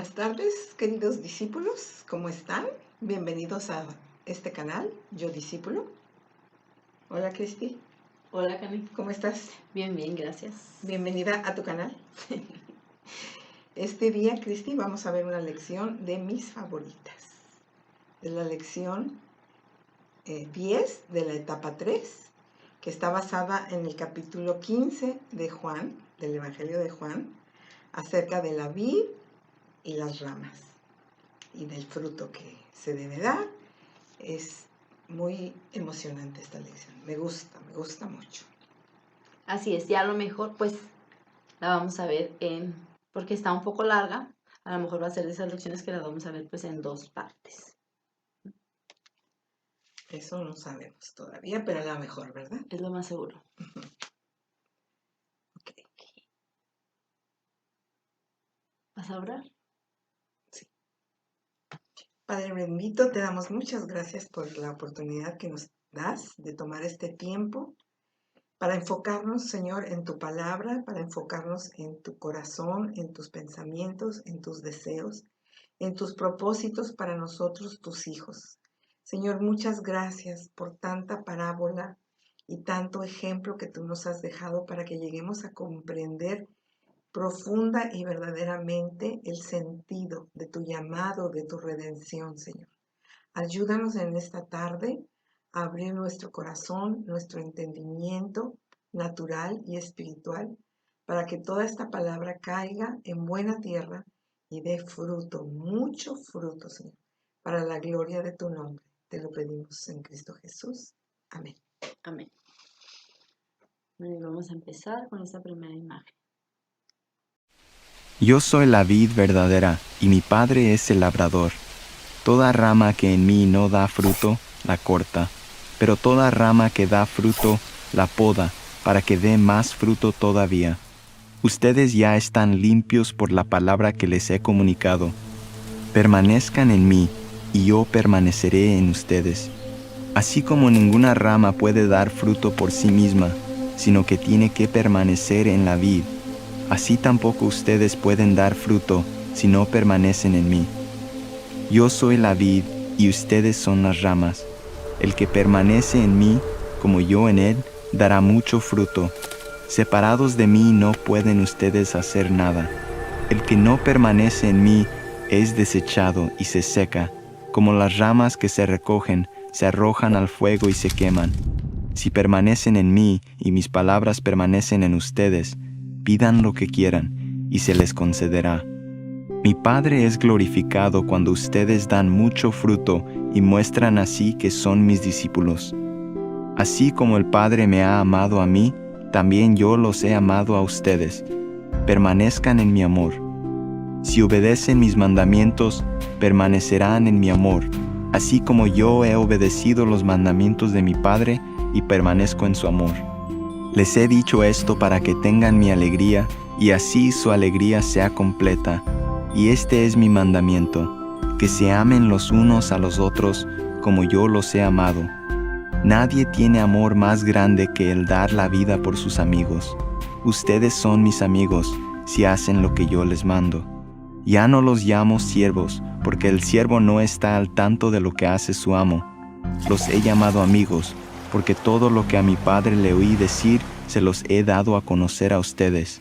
Buenas tardes, queridos discípulos, ¿cómo están? Bienvenidos a este canal, Yo Discípulo. Hola, Cristi, Hola, Cami. ¿cómo estás? Bien, gracias. Bienvenida a tu canal. Este día, Cristi, vamos a ver una lección de mis favoritas. Es la lección 10 de la etapa 3, que está basada en el capítulo 15 de Juan, del Evangelio de Juan, acerca de la vid y las ramas y del fruto que se debe dar. Es muy emocionante esta lección, me gusta mucho. Así es, ya a lo mejor pues la vamos a ver porque está un poco larga, a lo mejor va a ser de esas lecciones que la vamos a ver pues en 2 partes. Eso no sabemos todavía, pero a lo mejor, ¿verdad? Es lo más seguro. Okay. ¿Vas a orar? Sí. Padre bendito, te damos muchas gracias por la oportunidad que nos das de tomar este tiempo para enfocarnos, Señor, en tu palabra, para enfocarnos en tu corazón, en tus pensamientos, en tus deseos, en tus propósitos para nosotros, tus hijos. Señor, muchas gracias por tanta parábola y tanto ejemplo que tú nos has dejado para que lleguemos a comprender profunda y verdaderamente el sentido de tu llamado, de tu redención, Señor. Ayúdanos en esta tarde a abrir nuestro corazón, nuestro entendimiento natural y espiritual, para que toda esta palabra caiga en buena tierra y dé fruto, mucho fruto, Señor, para la gloria de tu nombre. Te lo pedimos en Cristo Jesús. Amén. Amén. Bueno, y vamos a empezar con esta primera imagen. Yo soy la vid verdadera, y mi Padre es el labrador. Toda rama que en mí no da fruto, la corta, pero toda rama que da fruto, la poda, para que dé más fruto todavía. Ustedes ya están limpios por la palabra que les he comunicado. Permanezcan en mí, y yo permaneceré en ustedes. Así como ninguna rama puede dar fruto por sí misma, sino que tiene que permanecer en la vid, así tampoco ustedes pueden dar fruto si no permanecen en mí. Yo soy la vid y ustedes son las ramas. El que permanece en mí, como yo en él, dará mucho fruto. Separados de mí no pueden ustedes hacer nada. El que no permanece en mí es desechado y se seca, como las ramas que se recogen, se arrojan al fuego y se queman. Si permanecen en mí y mis palabras permanecen en ustedes, pidan lo que quieran y se les concederá. Mi Padre es glorificado cuando ustedes dan mucho fruto y muestran así que son mis discípulos. Así como el Padre me ha amado a mí, también yo los he amado a ustedes. Permanezcan en mi amor. Si obedecen mis mandamientos, permanecerán en mi amor, así como yo he obedecido los mandamientos de mi Padre y permanezco en su amor. Les he dicho esto para que tengan mi alegría y así su alegría sea completa. Y este es mi mandamiento, que se amen los unos a los otros como yo los he amado. Nadie tiene amor más grande que el dar la vida por sus amigos. Ustedes son mis amigos si hacen lo que yo les mando. Ya no los llamo siervos, porque el siervo no está al tanto de lo que hace su amo. Los he llamado amigos, porque todo lo que a mi Padre le oí decir se los he dado a conocer a ustedes.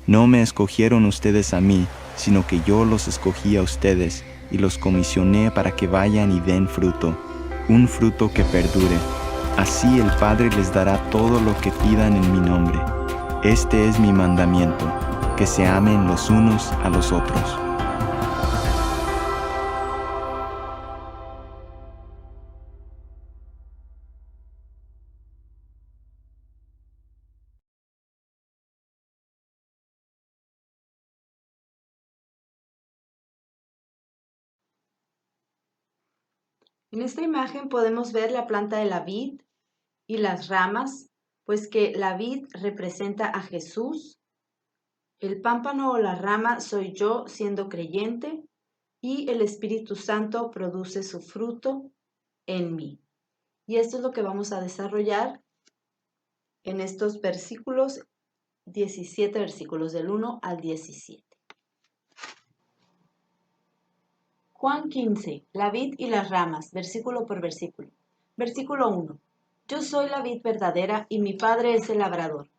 No me escogieron ustedes a mí, sino que yo los escogí a ustedes y los comisioné para que vayan y den fruto, un fruto que perdure. Así el Padre les dará todo lo que pidan en mi nombre. Este es mi mandamiento, que se amen los unos a los otros. En esta imagen podemos ver la planta de la vid y las ramas, pues que la vid representa a Jesús, el pámpano o la rama soy yo siendo creyente y el Espíritu Santo produce su fruto en mí. Y esto es lo que vamos a desarrollar en estos versículos, 17 versículos del 1 al 17. Juan 15, la vid y las ramas, versículo por versículo. Versículo 1. Yo soy la vid verdadera y mi Padre es el labrador.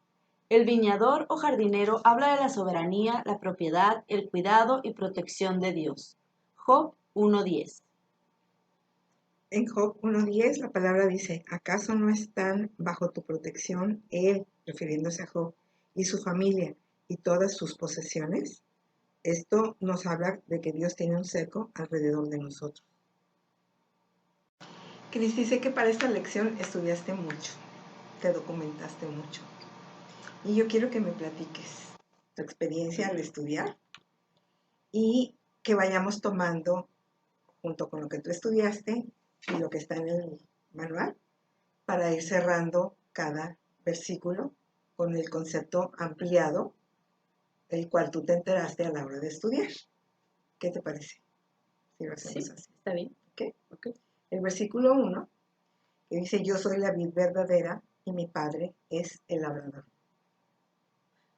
El viñador o jardinero habla de la soberanía, la propiedad, el cuidado y protección de Dios. Job 1:10. En Job 1:10 la palabra dice, ¿acaso no están bajo tu protección él, refiriéndose a Job, y su familia y todas sus posesiones? Esto nos habla de que Dios tiene un cerco alrededor de nosotros. Cris dice que para esta lección estudiaste mucho, te documentaste mucho. Y yo quiero que me platiques tu experiencia al estudiar y que vayamos tomando, junto con lo que tú estudiaste y lo que está en el manual, para ir cerrando cada versículo con el concepto ampliado, el cual tú te enteraste a la hora de estudiar. ¿Qué te parece? Si lo hacemos Sí, así. está bien. ¿Ok? El versículo 1, que dice, yo soy la vid verdadera y mi padre es el labrador.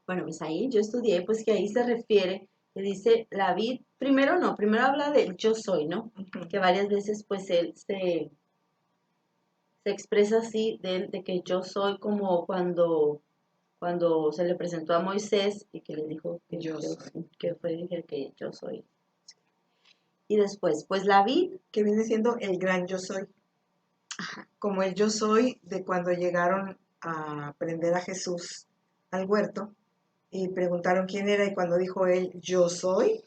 Bueno, pues ahí yo estudié, pues que ahí se refiere, que dice la vid, primero habla del yo soy, ¿no? Ujú. Que varias veces pues él se expresa así de que yo soy como cuando se le presentó a Moisés y que le dijo que Yo soy. que fue dije que yo soy. Y después, pues la vid, Que viene siendo el gran yo soy. Como el yo soy de cuando llegaron a prender a Jesús al huerto y preguntaron quién era y cuando dijo él yo soy,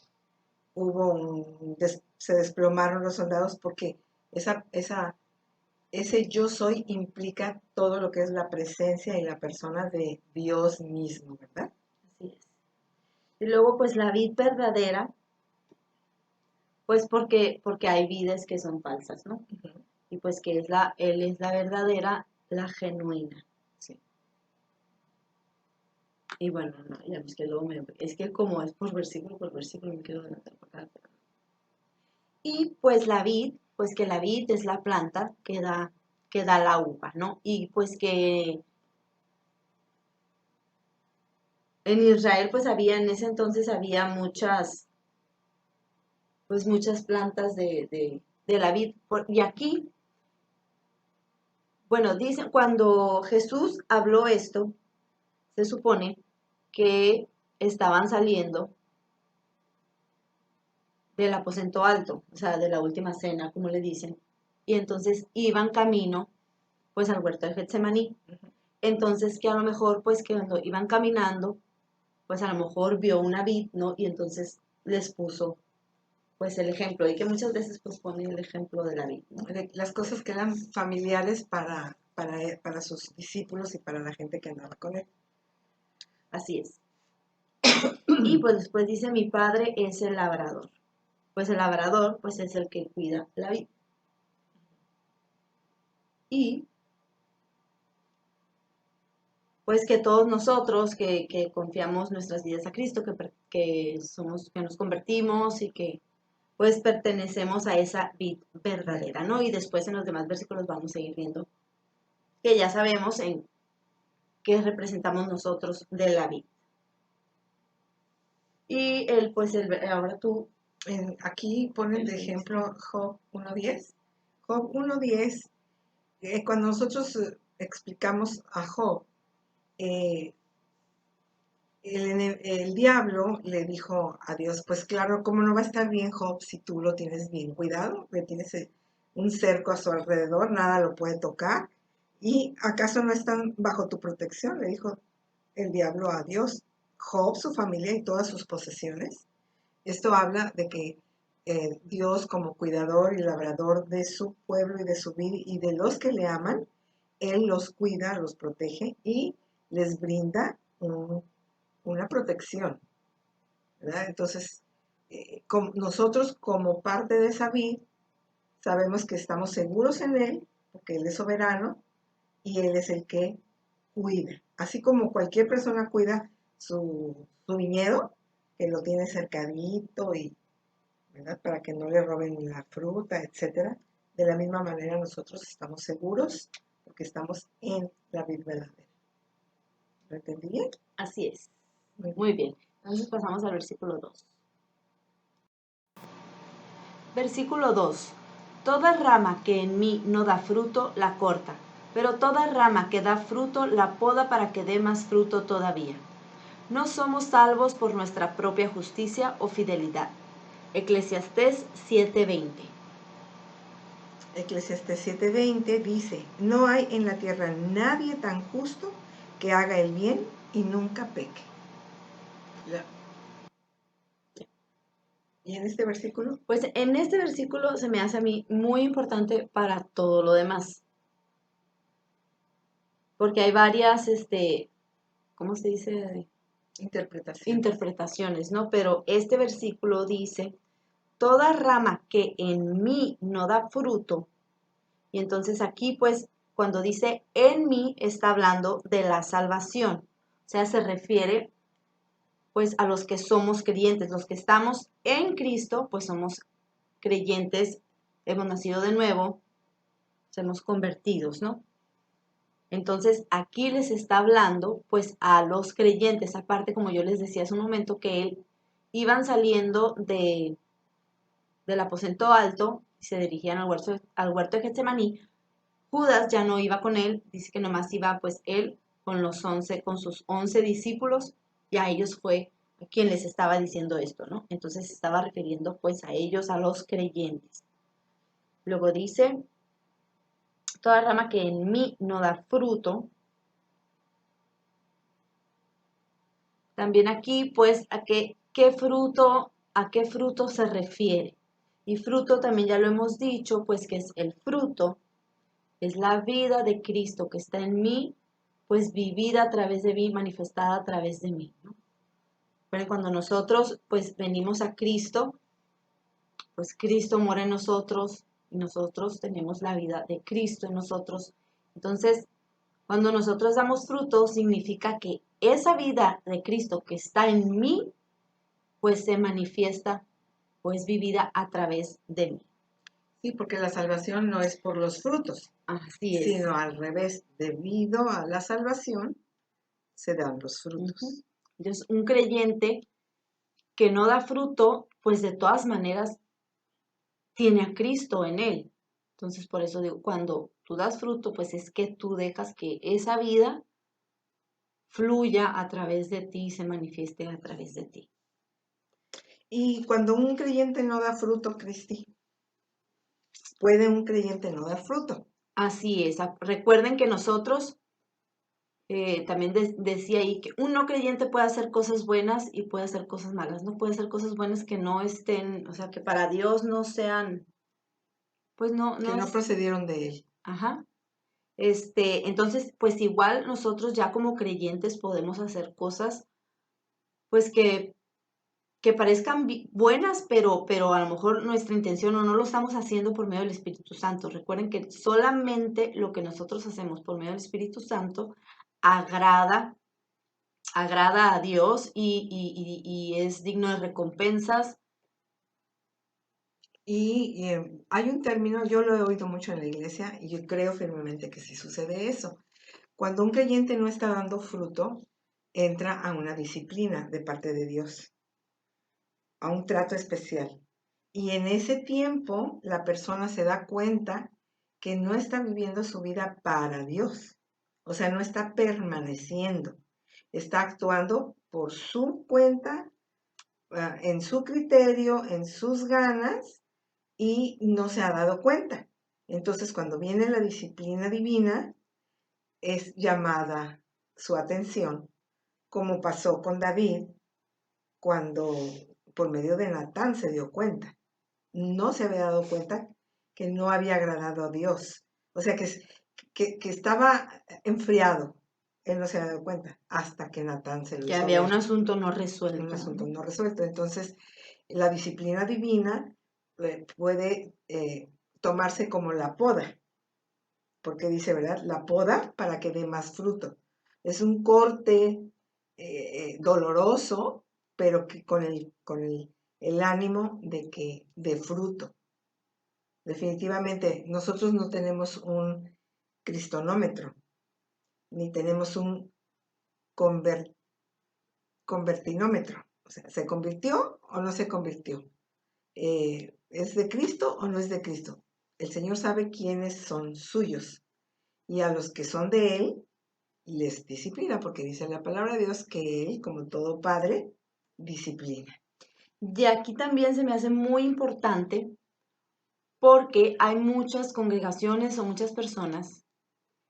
se desplomaron los soldados porque ese yo soy implica todo lo que es la presencia y la persona de Dios mismo, ¿verdad? así es. Y luego pues la vid verdadera, pues porque hay vides que son falsas, ¿no? Ujú. Y pues que él es la verdadera, la genuina. Sí. Y bueno, no, ya es que luego es que como es por versículo me quedo de la temporada. Y pues la vid, pues que la vid es la planta que da la uva, ¿no? Y pues que en Israel pues en ese entonces había muchas plantas de la vid. Y aquí, bueno, dicen, cuando Jesús habló esto, se supone que estaban saliendo del aposento alto, o sea, de la última cena, como le dicen, y entonces iban camino, pues, al huerto de Getsemaní. Ujú. Entonces, que a lo mejor, pues, que cuando iban caminando, pues, a lo mejor vio una vid, ¿no? Y entonces les puso, pues, el ejemplo, y que muchas veces, pues, pone el ejemplo de la vid, ¿no? Las cosas que eran familiares para sus discípulos y para la gente que andaba con él. Así es. Y, pues, después dice, mi padre es el labrador. Pues, el labrador, pues, es el que cuida la vid. Y pues que todos nosotros que confiamos nuestras vidas a Cristo, que nos convertimos y que pues pertenecemos a esa vid verdadera, ¿no? Y después en los demás versículos vamos a ir viendo que ya sabemos en qué representamos nosotros de la vid. Y ahora tú. Aquí ponen de ejemplo Job 1:10. Job 1:10, cuando nosotros explicamos a Job, eh, el diablo le dijo a Dios, pues claro, ¿cómo no va a estar bien Job si tú lo tienes bien cuidado? Le tienes un cerco a su alrededor, nada lo puede tocar. ¿Y acaso no están bajo tu protección? Le dijo el diablo a Dios, Job, su familia y todas sus posesiones. Esto habla de que Dios como cuidador y labrador de su pueblo y de su vida y de los que le aman, Él los cuida, los protege y les brinda una protección, ¿verdad? Entonces, nosotros como parte de esa vid, sabemos que estamos seguros en Él, porque Él es soberano y Él es el que cuida. Así como cualquier persona cuida su viñedo, que lo tiene cercadito y, ¿verdad? Para que no le roben la fruta, etcétera. De la misma manera nosotros estamos seguros porque estamos en la vid verdadera. ¿Lo entendí bien? Así es. Muy bien. Muy bien. Entonces pasamos al versículo 2. Versículo 2. Toda rama que en mí no da fruto, la corta, pero toda rama que da fruto, la poda para que dé más fruto todavía. No somos salvos por nuestra propia justicia o fidelidad. Eclesiastés 7:20. Eclesiastés 7:20 dice, no hay en la tierra nadie tan justo que haga el bien y nunca peque. ¿Y en este versículo? Pues en este versículo se me hace a mí muy importante para todo lo demás. Porque hay varias, ¿cómo se dice? Interpretaciones, ¿no? Pero este versículo dice, toda rama que en mí no da fruto, y entonces aquí pues cuando dice en mí está hablando de la salvación, o sea, se refiere pues a los que somos creyentes, los que estamos en Cristo, pues somos creyentes, hemos nacido de nuevo, somos convertidos, ¿no? Entonces aquí les está hablando pues a los creyentes, aparte como yo les decía hace un momento que iban saliendo del aposento alto y se dirigían al huerto de Getsemaní. Judas ya no iba con él, dice que nomás iba pues él con sus 11 discípulos, y a ellos fue quien les estaba diciendo esto, ¿no? Entonces se estaba refiriendo pues a ellos, a los creyentes. Luego dice, toda rama que en mí no da fruto. También aquí pues a qué fruto se refiere. Y fruto también ya lo hemos dicho, pues que es el fruto, es la vida de Cristo que está en mí, pues vivida a través de mí, manifestada a través de mí, ¿no? Pero cuando nosotros pues venimos a Cristo, pues Cristo mora en nosotros y nosotros tenemos la vida de Cristo en nosotros. Entonces, cuando nosotros damos fruto, significa que esa vida de Cristo que está en mí, pues se manifiesta o es vivida a través de mí. Sí, porque la salvación no es por los frutos, Así es. sino al revés, debido a la salvación se dan los frutos. Entonces, un creyente que no da fruto, pues de todas maneras tiene a Cristo en él. Entonces, por eso digo, cuando tú das fruto, pues es que tú dejas que esa vida fluya a través de ti y se manifieste a través de ti. Y cuando un creyente no da fruto, Cristi, ¿puede un creyente no dar fruto? Así es. Recuerden que nosotros, también decía ahí, que un no creyente puede hacer cosas buenas y puede hacer cosas malas. No puede hacer cosas buenas que no estén, o sea, que para Dios no sean, pues que no procedieron de él. Ajá. Entonces, pues igual nosotros ya como creyentes podemos hacer cosas, pues que parezcan buenas, pero a lo mejor nuestra intención o no lo estamos haciendo por medio del Espíritu Santo. Recuerden que solamente lo que nosotros hacemos por medio del Espíritu Santo agrada a Dios y es digno de recompensas. Y hay un término, yo lo he oído mucho en la iglesia y yo creo firmemente que sí sucede eso. Cuando un creyente no está dando fruto, entra a una disciplina de parte de Dios, a un trato especial. Y en ese tiempo la persona se da cuenta que no está viviendo su vida para Dios. O sea, no está permaneciendo. Está actuando por su cuenta, en su criterio, en sus ganas, y no se ha dado cuenta. Entonces, cuando viene la disciplina divina, es llamada su atención, como pasó con David cuando por medio de Natán se dio cuenta. No se había dado cuenta que no había agradado a Dios. O sea, que estaba enfriado. Él no se había dado cuenta hasta que Natán se lo Que hizo había ver. un asunto no resuelto. Un asunto no resuelto. Entonces, la disciplina divina puede tomarse como la poda, porque dice, ¿verdad? La poda para que dé más fruto. Es un corte doloroso, pero que con el ánimo de que dé fruto. Definitivamente, nosotros no tenemos un cristonómetro, ni tenemos un convertinómetro. O sea, ¿se convirtió o no se convirtió? ¿Es de Cristo o no es de Cristo? El Señor sabe quiénes son suyos y a los que son de Él les disciplina, porque dice la palabra de Dios que Él, como todo padre, disciplina. Y aquí también se me hace muy importante porque hay muchas congregaciones o muchas personas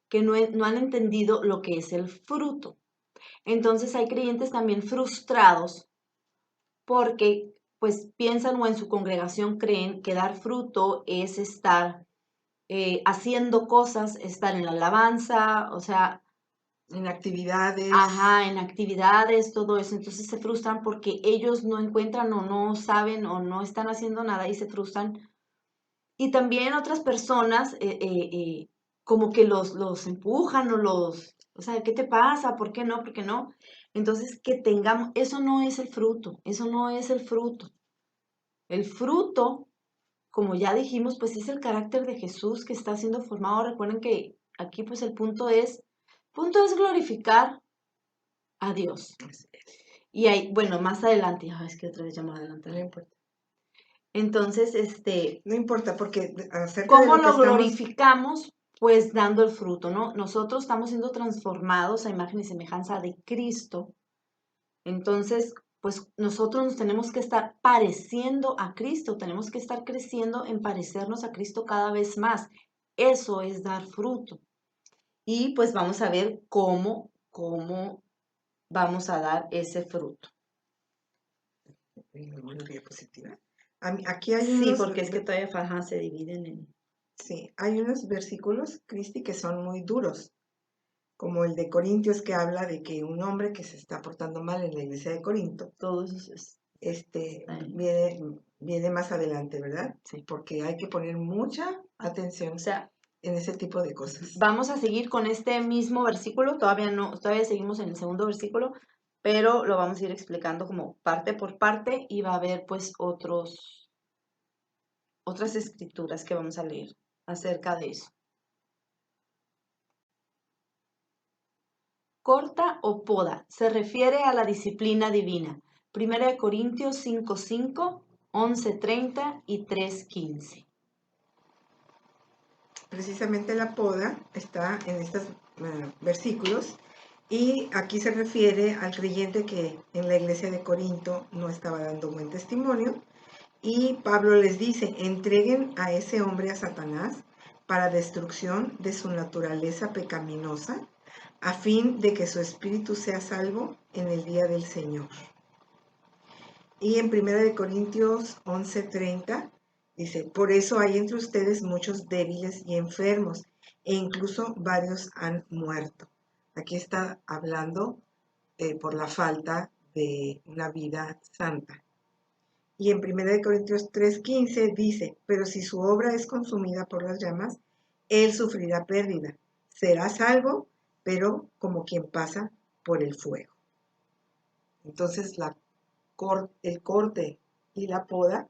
que no han entendido lo que es el fruto. Entonces hay creyentes también frustrados porque pues piensan o en su congregación creen que dar fruto es estar haciendo cosas, estar en la alabanza, o sea, En actividades. ajá, en actividades, todo eso. Entonces se frustran porque ellos no encuentran o no saben o no están haciendo nada y se frustran. Y también otras personas como que los empujan o sea, ¿qué te pasa? ¿Por qué no? ¿Por qué no? Entonces que tengamos, eso no es el fruto, eso no es el fruto. El fruto, como ya dijimos, pues es el carácter de Jesús que está siendo formado. Recuerden que aquí pues el punto es glorificar a Dios. Y ahí, bueno, más adelante, es que otra vez ya más adelante. No importa. Entonces, No importa, porque acerca de ¿cómo lo que lo estamos... glorificamos? Pues dando el fruto, ¿no? Nosotros estamos siendo transformados a imagen y semejanza de Cristo. Entonces, pues nosotros nos tenemos que estar pareciendo a Cristo, tenemos que estar creciendo en parecernos a Cristo cada vez más. Eso es dar fruto. Y pues vamos a ver cómo vamos a dar ese fruto. Una diapositiva. Aquí hay Sí, unos... porque es que todavía Faja se dividen en... Sí, hay unos versículos, Cristi, que son muy duros, como el de Corintios que habla de que un hombre que se está portando mal en la iglesia de Corinto, Todo eso es... viene más adelante, ¿verdad? Sí. Porque hay que poner mucha atención O sea, en ese tipo de cosas. vamos a seguir con este mismo versículo, todavía seguimos en el segundo versículo, pero lo vamos a ir explicando como parte por parte y va a haber pues otras escrituras que vamos a leer acerca de eso. Corta o poda se refiere a la disciplina divina. 1 Corintios 5:5, 11:30 y 3:15. Precisamente la poda está en estos versículos y aquí se refiere al creyente que en la iglesia de Corinto no estaba dando buen testimonio y Pablo les dice, entreguen a ese hombre a Satanás para destrucción de su naturaleza pecaminosa a fin de que su espíritu sea salvo en el día del Señor. Y en 1 Corintios 11:30 dice, por eso hay entre ustedes muchos débiles y enfermos, e incluso varios han muerto. Aquí está hablando por la falta de una vida santa. Y en 1 Corintios 3:15 dice, pero si su obra es consumida por las llamas, él sufrirá pérdida. Será salvo, pero como quien pasa por el fuego. Entonces el corte y la poda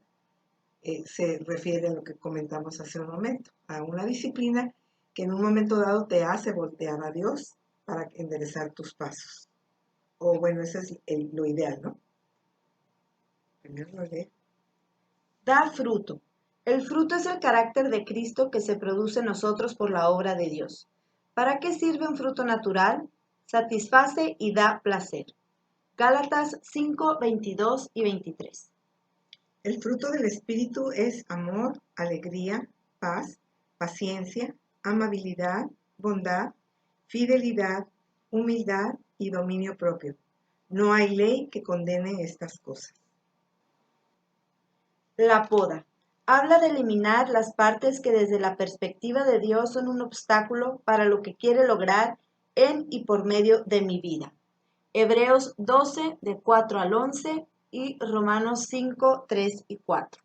se refiere a lo que comentamos hace un momento, a una disciplina que en un momento dado te hace voltear a Dios para enderezar tus pasos. O bueno, ese es lo ideal, ¿no? Primero lo leo. Da fruto. El fruto es el carácter de Cristo que se produce en nosotros por la obra de Dios. ¿Para qué sirve un fruto natural? Satisface y da placer. Gálatas 5, 22 y 23. El fruto del Espíritu es amor, alegría, paz, paciencia, amabilidad, bondad, fidelidad, humildad y dominio propio. No hay ley que condene estas cosas. La poda. Habla de eliminar las partes que desde la perspectiva de Dios son un obstáculo para lo que quiere lograr en y por medio de mi vida. Hebreos 12, de 4 al 11 y Romanos 5, 3 y 4.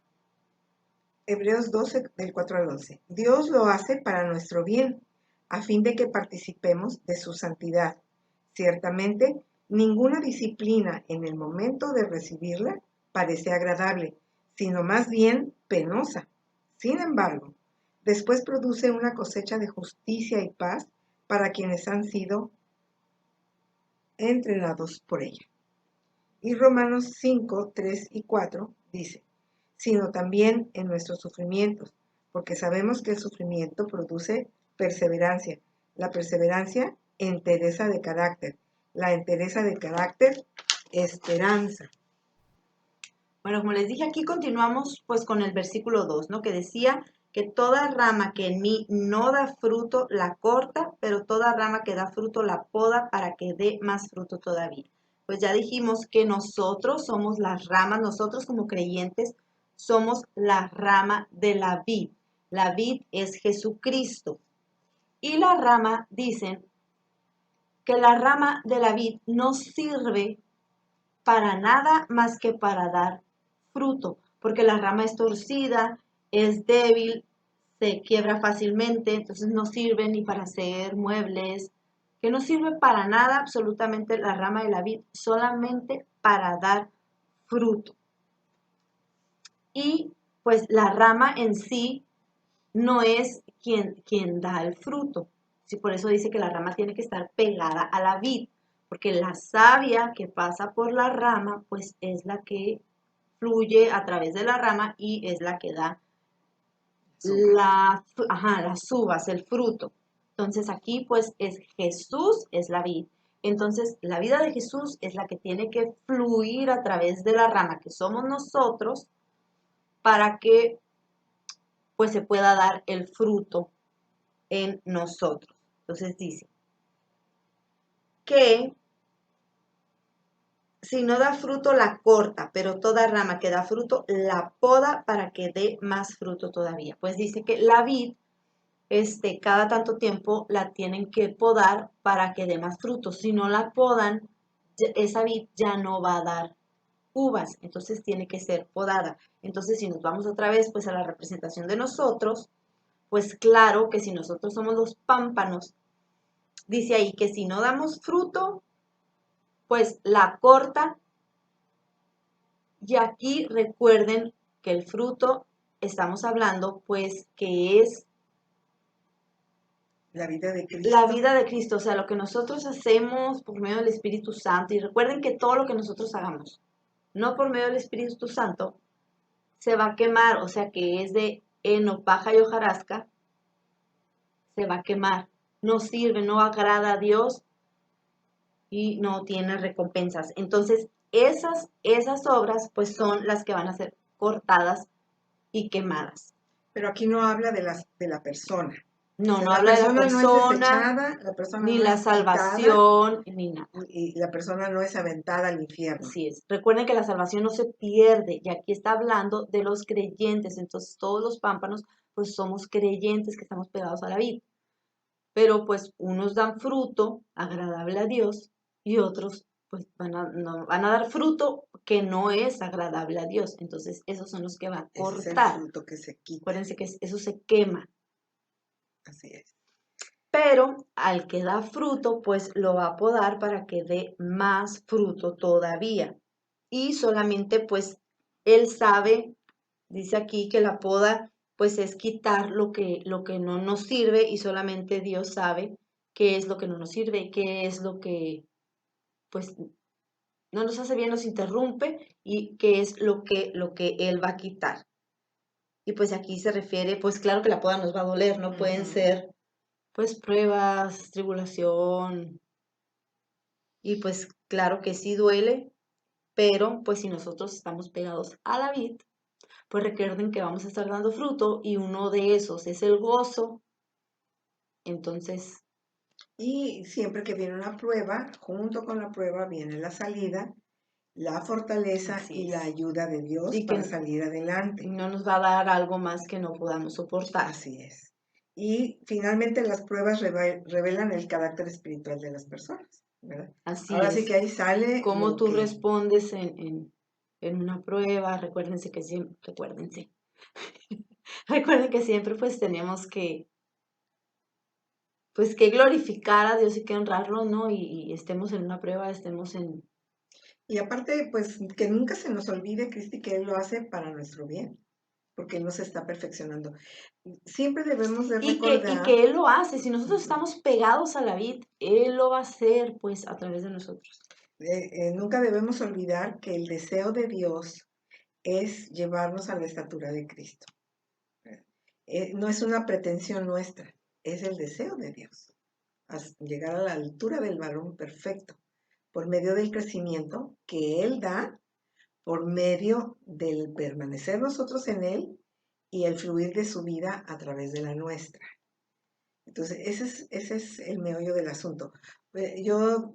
Hebreos 12, del 4 al 11. Dios lo hace para nuestro bien, a fin de que participemos de su santidad. Ciertamente, ninguna disciplina en el momento de recibirla parece agradable, sino más bien penosa. Sin embargo, después produce una cosecha de justicia y paz para quienes han sido entrenados por ella. Y Romanos 5, 3 y 4 dice, sino también en nuestros sufrimientos, porque sabemos que el sufrimiento produce perseverancia. La perseverancia, entereza de carácter. La entereza de carácter, esperanza. Bueno, como les dije, aquí continuamos pues con el versículo 2, ¿no? Que decía que toda rama que en mí no da fruto la corta, pero toda rama que da fruto la poda para que dé más fruto todavía. Pues ya dijimos que nosotros somos las ramas, nosotros como creyentes somos la rama de la vid. La vid es Jesucristo. Y la rama, dicen que la rama de la vid no sirve para nada más que para dar fruto, porque la rama es torcida, es débil, se quiebra fácilmente, entonces no sirve ni para hacer muebles, que no sirve para nada absolutamente la rama de la vid, solamente para dar fruto. Y pues la rama en sí no es quien da el fruto. Sí, por eso dice que la rama tiene que estar pegada a la vid, porque la savia que pasa por la rama, pues es la que fluye a través de la rama y es la que da las uvas, el fruto. Entonces aquí pues es Jesús, es la vid. Entonces la vida de Jesús es la que tiene que fluir a través de la rama que somos nosotros para que pues se pueda dar el fruto en nosotros. Entonces dice que si no da fruto la corta, pero toda rama que da fruto la poda para que dé más fruto todavía. Pues dice que la vid, cada tanto tiempo la tienen que podar para que dé más fruto. Si no la podan, esa vid ya no va a dar uvas, entonces tiene que ser podada. Entonces si nos vamos otra vez pues a la representación de nosotros, pues claro que si nosotros somos los pámpanos, dice ahí que si no damos fruto, pues la corta. Y aquí recuerden que el fruto, estamos hablando pues que es La vida de Cristo. la vida de Cristo, o sea, lo que nosotros hacemos por medio del Espíritu Santo. Y recuerden que todo lo que nosotros hagamos, no por medio del Espíritu Santo, se va a quemar, o sea, que es de heno, paja y hojarasca, se va a quemar. No sirve, no agrada a Dios y no tiene recompensas. Entonces, esas obras pues son las que van a ser cortadas y quemadas. Pero aquí no habla de la persona. No, O sea, no la habla de la persona no es persona, desechada, la persona ni no la es quitada salvación, ni nada. y la persona no es aventada al infierno. Así es. Recuerden que la salvación no se pierde y aquí está hablando de los creyentes. Entonces todos los pámpanos pues somos creyentes que estamos pegados a la vid. Pero pues unos dan fruto agradable a Dios y otros pues van a dar fruto que no es agradable a Dios. Entonces esos son los que va a Ese es el cortar. fruto que se quita. Acuérdense que eso se quema. Así es. Pero al que da fruto, pues lo va a podar para que dé más fruto todavía. Y solamente pues él sabe, dice aquí que la poda pues es quitar lo que no nos sirve y solamente Dios sabe qué es lo que no nos sirve, qué es lo que pues no nos hace bien, nos interrumpe y qué es lo que él va a quitar. Y pues aquí se refiere, pues claro que la poda nos va a doler, no pueden ser pues pruebas, tribulación, y pues claro que sí duele, pero pues si nosotros estamos pegados a la vid, pues recuerden que vamos a estar dando fruto y uno de esos es el gozo. Entonces, Y siempre que viene una prueba, junto con la prueba viene la salida, la fortaleza así y la es. ayuda de Dios Y para que salir adelante. no nos va a dar algo más que no podamos soportar. Así es. Y finalmente las pruebas revelan el carácter espiritual de las personas, ¿verdad? Así Ahora sí es. que ahí sale Cómo lo tú que... respondes en una prueba, recuérdense que siempre, recuerden que siempre pues tenemos que pues que glorificar a Dios y que honrarlo, ¿no? Y estemos en una prueba, estemos en... Y aparte, pues que nunca se nos olvide, Cristi, que Él lo hace para nuestro bien, porque Él nos está perfeccionando. Siempre debemos de Y recordar, que Él lo hace, si nosotros estamos pegados a la vid, Él lo va a hacer pues a través de nosotros. nunca debemos olvidar que el deseo de Dios es llevarnos a la estatura de Cristo. No es una pretensión nuestra, es el deseo de Dios, llegar a la altura del varón perfecto, por medio del crecimiento que Él da, por medio del permanecer nosotros en Él y el fluir de su vida a través de la nuestra. Entonces, ese es el meollo del asunto. Yo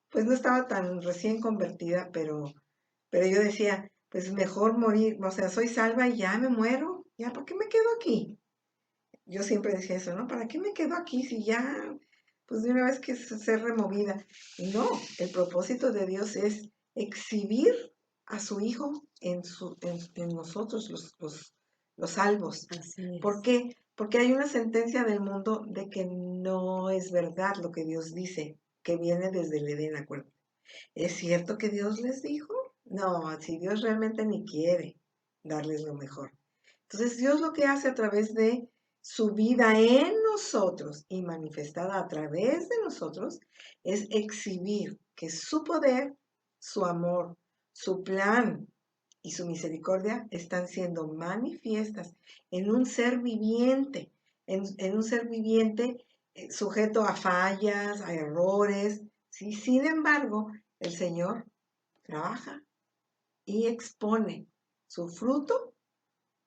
pues no estaba tan recién convertida, pero yo decía, pues mejor morir, o sea, soy salva y ya me muero, ya, ¿para qué me quedo aquí? Yo siempre decía eso, ¿no? ¿Para qué me quedo aquí si ya, pues de una vez que ser removida? No, el propósito de Dios es exhibir a su Hijo en nosotros, los salvos. Así es. ¿Por qué? Porque hay una sentencia del mundo de que no es verdad lo que Dios dice, que viene desde el Edén, acuérdate. ¿Es cierto que Dios les dijo? No, si Dios realmente ni quiere darles lo mejor. Entonces Dios lo que hace a través de su vida en nosotros y manifestada a través de nosotros es exhibir que su poder, su amor, su plan y su misericordia están siendo manifiestas en un ser viviente, en un ser viviente sujeto a fallas, a errores. ¿Sí? Sin embargo, el Señor trabaja y expone su fruto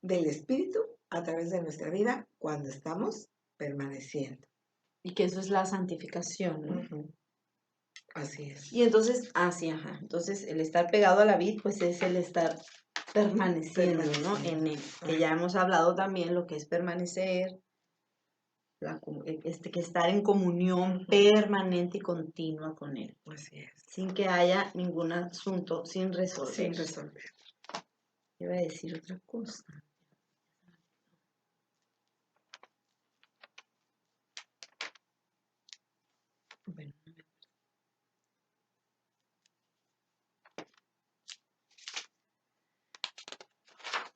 del Espíritu a través de nuestra vida cuando estamos permaneciendo. Y que eso es la santificación, ¿no? Uh-huh. Así es. Y entonces, así, ajá. Entonces, el estar pegado a la vid, pues es el estar permaneciendo, ¿no? En él. Que ya hemos hablado también lo que es permanecer, que estar en comunión permanente y continua con él. Así es. Sin que haya ningún asunto sin resolver. Sin resolver. Iba a decir otra cosa. Bueno,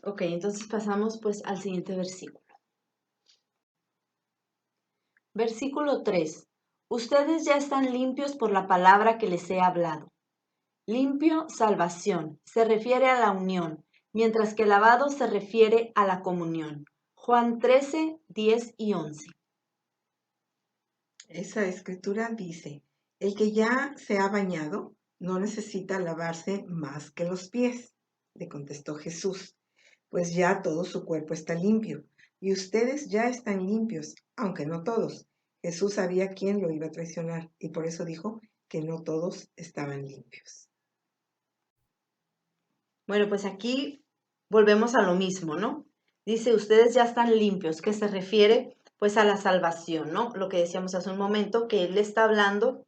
ok, entonces pasamos pues al siguiente versículo. Versículo 3. Ustedes ya están limpios por la palabra que les he hablado. Limpio, salvación, se refiere a la unión, mientras que lavado se refiere a la comunión. Juan 13, 10 y 11. Esa escritura dice, el que ya se ha bañado no necesita lavarse más que los pies, le contestó Jesús, pues ya todo su cuerpo está limpio, y ustedes ya están limpios, aunque no todos. Jesús sabía quién lo iba a traicionar, y por eso dijo que no todos estaban limpios. Bueno, pues aquí volvemos a lo mismo, ¿no? Dice, ustedes ya están limpios, que se refiere pues a la salvación, ¿no? Lo que decíamos hace un momento, que Él está hablando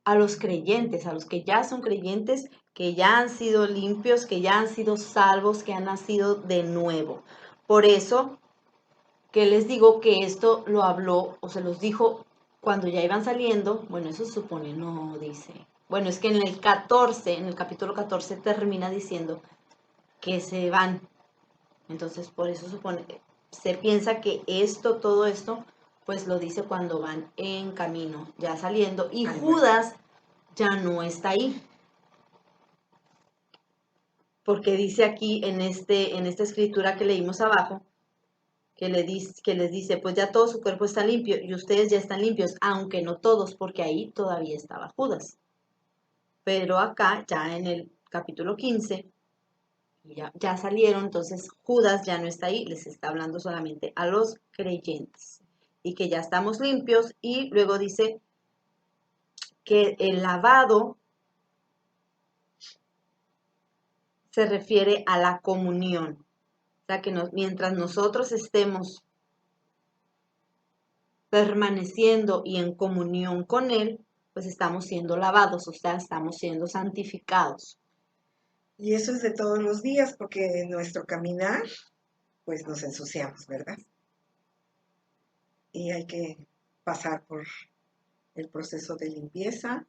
a los creyentes, a los que ya son creyentes, que ya han sido limpios, que ya han sido salvos, que han nacido de nuevo. Por eso que les digo que esto lo habló o se los dijo cuando ya iban saliendo. Bueno, eso se supone, no dice. Bueno, es que en el 14, en el capítulo 14 termina diciendo que se van. Entonces, por eso se piensa que todo esto, pues lo dice cuando van en camino, ya saliendo. Y Judas ya no está ahí. Porque dice aquí en esta escritura que leímos abajo, que les dice, pues ya todo su cuerpo está limpio y ustedes ya están limpios, aunque no todos, porque ahí todavía estaba Judas. Pero acá, ya en el capítulo 15, ya salieron, entonces Judas ya no está ahí, les está hablando solamente a los creyentes y que ya estamos limpios, y luego dice que el lavado se refiere a la comunión, o sea que mientras nosotros estemos permaneciendo y en comunión con Él, pues estamos siendo lavados, o sea, estamos siendo santificados. Y eso es de todos los días, porque en nuestro caminar, pues nos ensuciamos, ¿verdad? Y hay que pasar por el proceso de limpieza,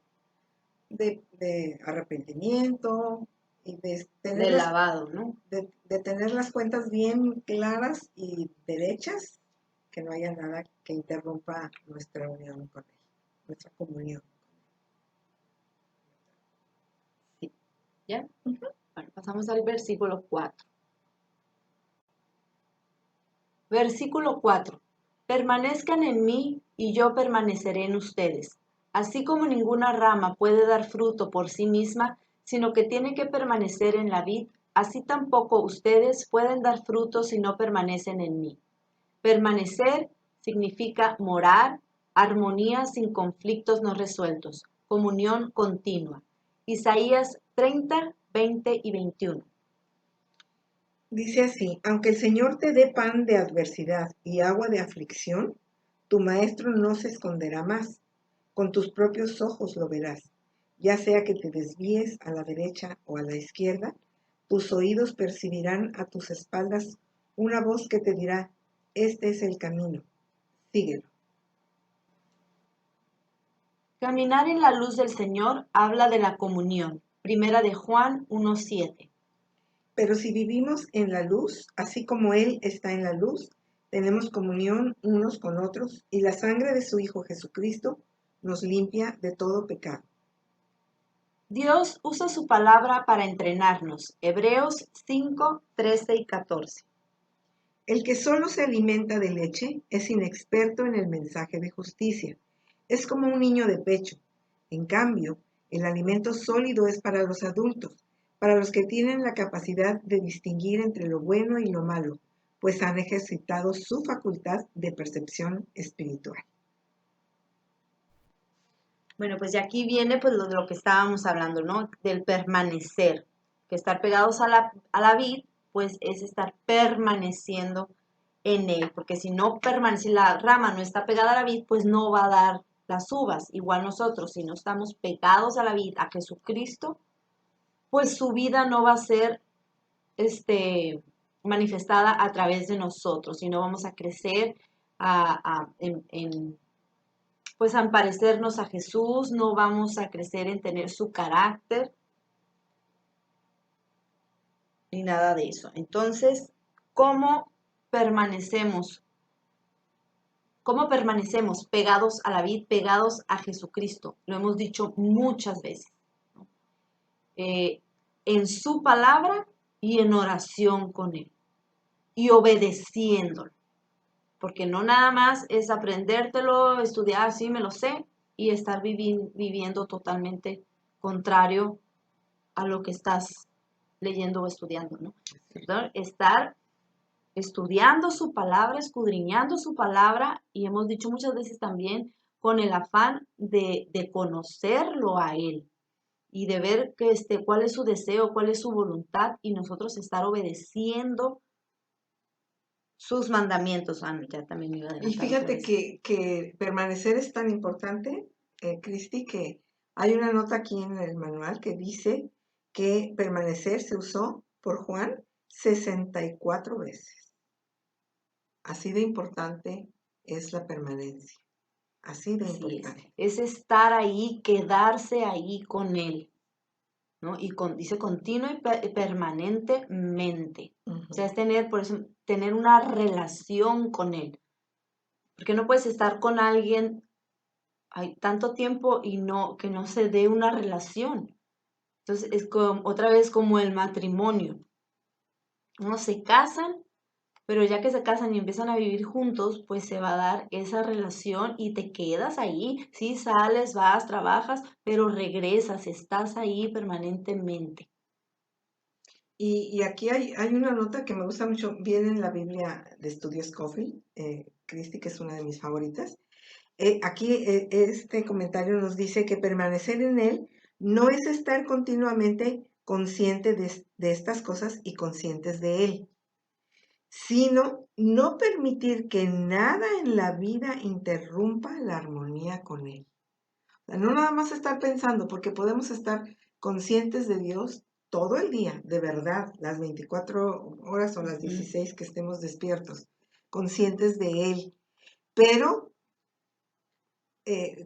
de arrepentimiento y de tener del lavado, ¿no? de tener las cuentas bien claras y derechas, que no haya nada que interrumpa nuestra unión con Él, nuestra comunión. Sí. ¿Ya? Bueno, pasamos al versículo 4. Versículo 4. Permanezcan en mí y yo permaneceré en ustedes. Así como ninguna rama puede dar fruto por sí misma, sino que tiene que permanecer en la vid, así tampoco ustedes pueden dar fruto si no permanecen en mí. Permanecer significa morar, armonía sin conflictos no resueltos, comunión continua. Isaías 30, 20 y 21. Dice así, aunque el Señor te dé pan de adversidad y agua de aflicción, tu maestro no se esconderá más. Con tus propios ojos lo verás. Ya sea que te desvíes a la derecha o a la izquierda, tus oídos percibirán a tus espaldas una voz que te dirá, este es el camino, síguelo. Caminar en la luz del Señor habla de la comunión. Primera de Juan 1:7. Pero si vivimos en la luz, así como Él está en la luz, tenemos comunión unos con otros y la sangre de su Hijo Jesucristo nos limpia de todo pecado. Dios usa su palabra para entrenarnos. Hebreos 5, 13 y 14. El que solo se alimenta de leche es inexperto en el mensaje de justicia. Es como un niño de pecho. En cambio, el alimento sólido es para los adultos, para los que tienen la capacidad de distinguir entre lo bueno y lo malo, pues han ejercitado su facultad de percepción espiritual. Bueno, pues de aquí viene pues de lo que estábamos hablando, ¿no? Del permanecer. Que estar pegados a la vid, pues es estar permaneciendo en él. Porque si no permanece, la rama no está pegada a la vid, pues no va a dar las uvas. Igual nosotros, si no estamos pegados a la vid, a Jesucristo, pues su vida no va a ser manifestada a través de nosotros, sino vamos a crecer pues a parecernos a Jesús, no vamos a crecer en tener su carácter, ni nada de eso. Entonces, ¿cómo permanecemos? ¿Cómo permanecemos pegados a la vid, pegados a Jesucristo? Lo hemos dicho muchas veces, ¿no? En su palabra y en oración con Él y obedeciéndolo. Porque no nada más es aprendértelo, estudiar, sí, me lo sé, y estar viviendo totalmente contrario a lo que estás leyendo o estudiando, ¿no? Entonces, estar estudiando su palabra, escudriñando su palabra, y hemos dicho muchas veces también con el afán de conocerlo a Él y de ver cuál es su deseo, cuál es su voluntad, y nosotros estar obedeciendo sus mandamientos. Ya también me iba a Y adelantar otra fíjate vez. que permanecer es tan importante, Cristi, que hay una nota aquí en el manual que dice que permanecer se usó por Juan 64 veces. Así de importante es la permanencia. Así de Así importante. es estar ahí, quedarse ahí con Él, ¿no? Y dice continuo y permanentemente. O sea, es tener, por eso, tener una relación con Él. Porque no puedes estar con alguien tanto tiempo y que no se dé una relación. Entonces, es otra vez como el matrimonio. Uno se casan, pero ya que se casan y empiezan a vivir juntos, pues se va a dar esa relación y te quedas ahí. Sí, sales, vas, trabajas, pero regresas, estás ahí permanentemente. Y aquí hay una nota que me gusta mucho, viene en la Biblia de Estudio Scofield, Cristi, que es una de mis favoritas. Aquí este comentario nos dice que permanecer en él no es estar continuamente consciente de estas cosas y conscientes de él, sino no permitir que nada en la vida interrumpa la armonía con él. O sea, no nada más estar pensando, porque podemos estar conscientes de Dios todo el día, de verdad, las 24 horas o las 16 que estemos despiertos, conscientes de Él, pero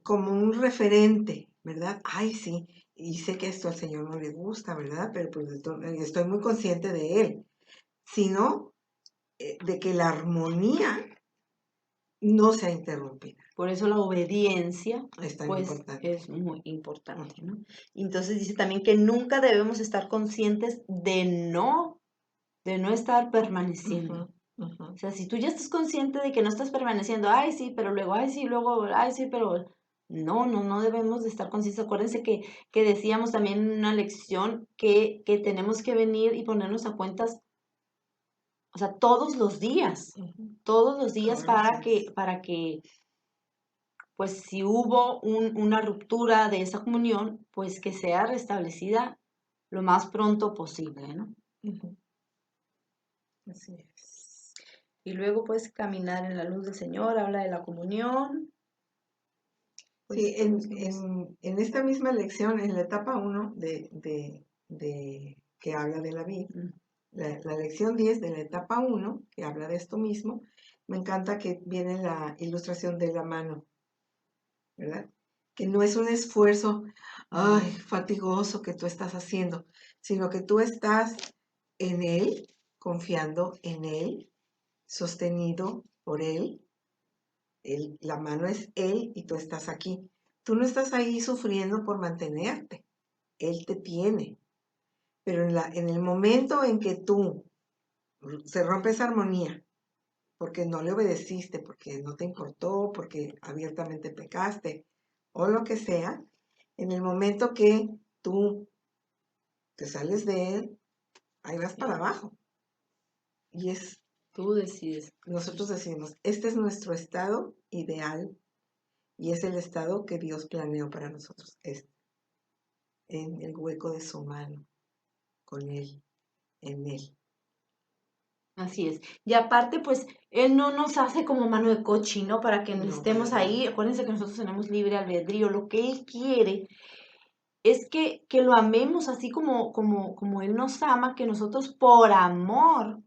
como un referente, ¿verdad? Ay, sí, y sé que esto al Señor no le gusta, ¿verdad? Pero pues estoy muy consciente de Él, sino de que la armonía no sea interrumpida. Por eso la obediencia, Es tan pues, importante. es muy importante, ¿no? Entonces dice también que nunca debemos estar conscientes de no estar permaneciendo. Ujú, ujú. O sea, si tú ya estás consciente de que no estás permaneciendo, ay, sí, pero luego, ay, sí, luego, ay, sí, pero no debemos de estar conscientes. Acuérdense que decíamos también en una lección que tenemos que venir y ponernos a cuentas, o sea, todos los días Todos los días. para que, pues, si hubo una ruptura de esa comunión, pues que sea restablecida lo más pronto posible, ¿no? Ujú. Así es. Y luego, pues, caminar en la luz del Señor, habla de la comunión. Pues, Sí, todos somos- en esta misma lección, en la etapa 1 que habla de la vid, Mm. la lección 10 de la etapa 1, que habla de esto mismo, me encanta que viene la ilustración de la mano, ¿verdad? Que no es un esfuerzo, ay, fatigoso que tú estás haciendo, sino que tú estás en Él, confiando en Él, sostenido por Él. La mano es Él y tú estás aquí. Tú no estás ahí sufriendo por mantenerte. Él te tiene. Pero en el momento en que tú se rompe esa armonía, porque no le obedeciste, porque no te importó, porque abiertamente pecaste, o lo que sea, en el momento que tú te sales de Él, ahí vas para abajo. Y Tú decides. nosotros decimos, este es nuestro estado ideal y es el estado que Dios planeó para nosotros. En el hueco de su mano, con Él, en Él. Así es. Y aparte, pues, Él no nos hace como mano de cochino para que No, estemos para ahí. nada. Acuérdense que nosotros tenemos libre albedrío. Lo que Él quiere es que lo amemos así como Él nos ama, que nosotros por amor,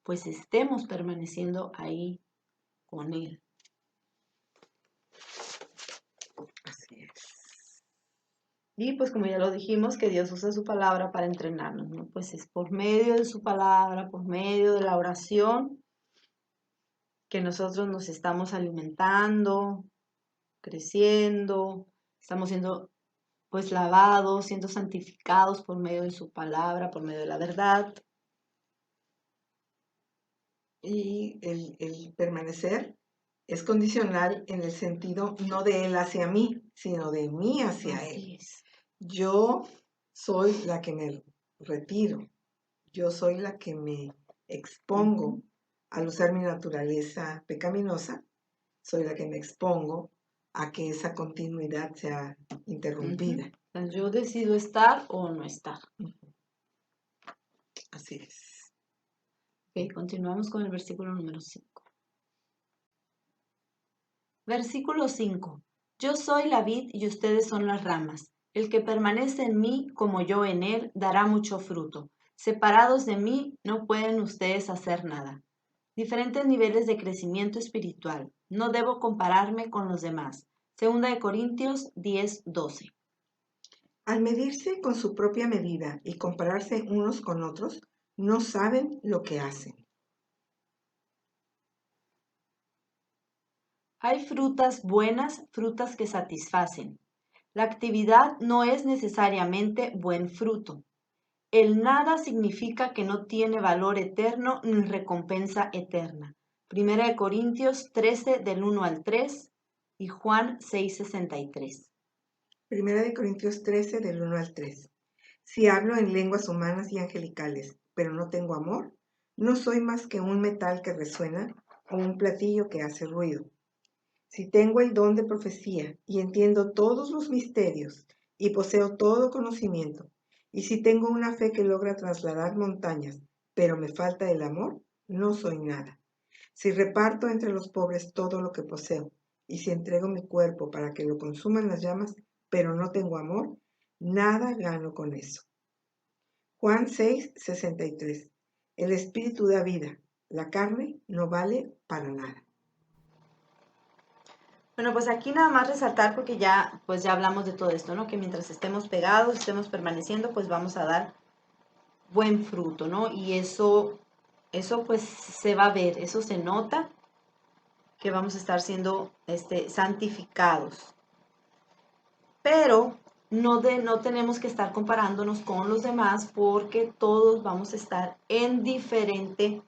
pues estemos permaneciendo ahí con Él. Así es. Y pues como ya lo dijimos, que Dios usa su palabra para entrenarnos, ¿no? Pues es por medio de su palabra, por medio de la oración, que nosotros nos estamos alimentando, creciendo, estamos siendo pues lavados, siendo santificados por medio de su palabra, por medio de la verdad. Y el permanecer es condicional en el sentido no de Él hacia mí, sino de mí hacia Él. Así es. Yo soy la que me retiro. Yo soy la que me expongo al usar mi naturaleza pecaminosa. Soy la que me expongo a que esa continuidad sea interrumpida. O sea, yo decido estar o no estar. Así es. Ok, continuamos con el versículo número 5. Versículo 5. Yo soy la vid y ustedes son las ramas. El que permanece en mí, como yo en él, dará mucho fruto. Separados de mí, no pueden ustedes hacer nada. Diferentes niveles de crecimiento espiritual. No debo compararme con los demás. Segunda de Corintios 10:12. Al medirse con su propia medida y compararse unos con otros, no saben lo que hacen. Hay frutas buenas, frutas que satisfacen. La actividad no es necesariamente buen fruto. El nada significa que no tiene valor eterno ni recompensa eterna. Primera de Corintios 13 del 1 al 3 y Juan 6:63. Primera de Corintios 13, del 1 al 3. Si hablo en lenguas humanas y angelicales, pero no tengo amor, no soy más que un metal que resuena o un platillo que hace ruido. Si tengo el don de profecía y entiendo todos los misterios y poseo todo conocimiento, y si tengo una fe que logra trasladar montañas, pero me falta el amor, no soy nada. Si reparto entre los pobres todo lo que poseo, y si entrego mi cuerpo para que lo consuman las llamas, pero no tengo amor, nada gano con eso. Juan 6:63. El espíritu da vida, la carne no vale para nada. Bueno, pues aquí nada más resaltar porque pues ya hablamos de todo esto, ¿no? Que mientras estemos pegados, estemos permaneciendo, pues vamos a dar buen fruto, ¿no? Y eso pues se va a ver, eso se nota. que vamos a estar siendo santificados. Pero no tenemos que estar comparándonos con los demás porque todos vamos a estar en diferente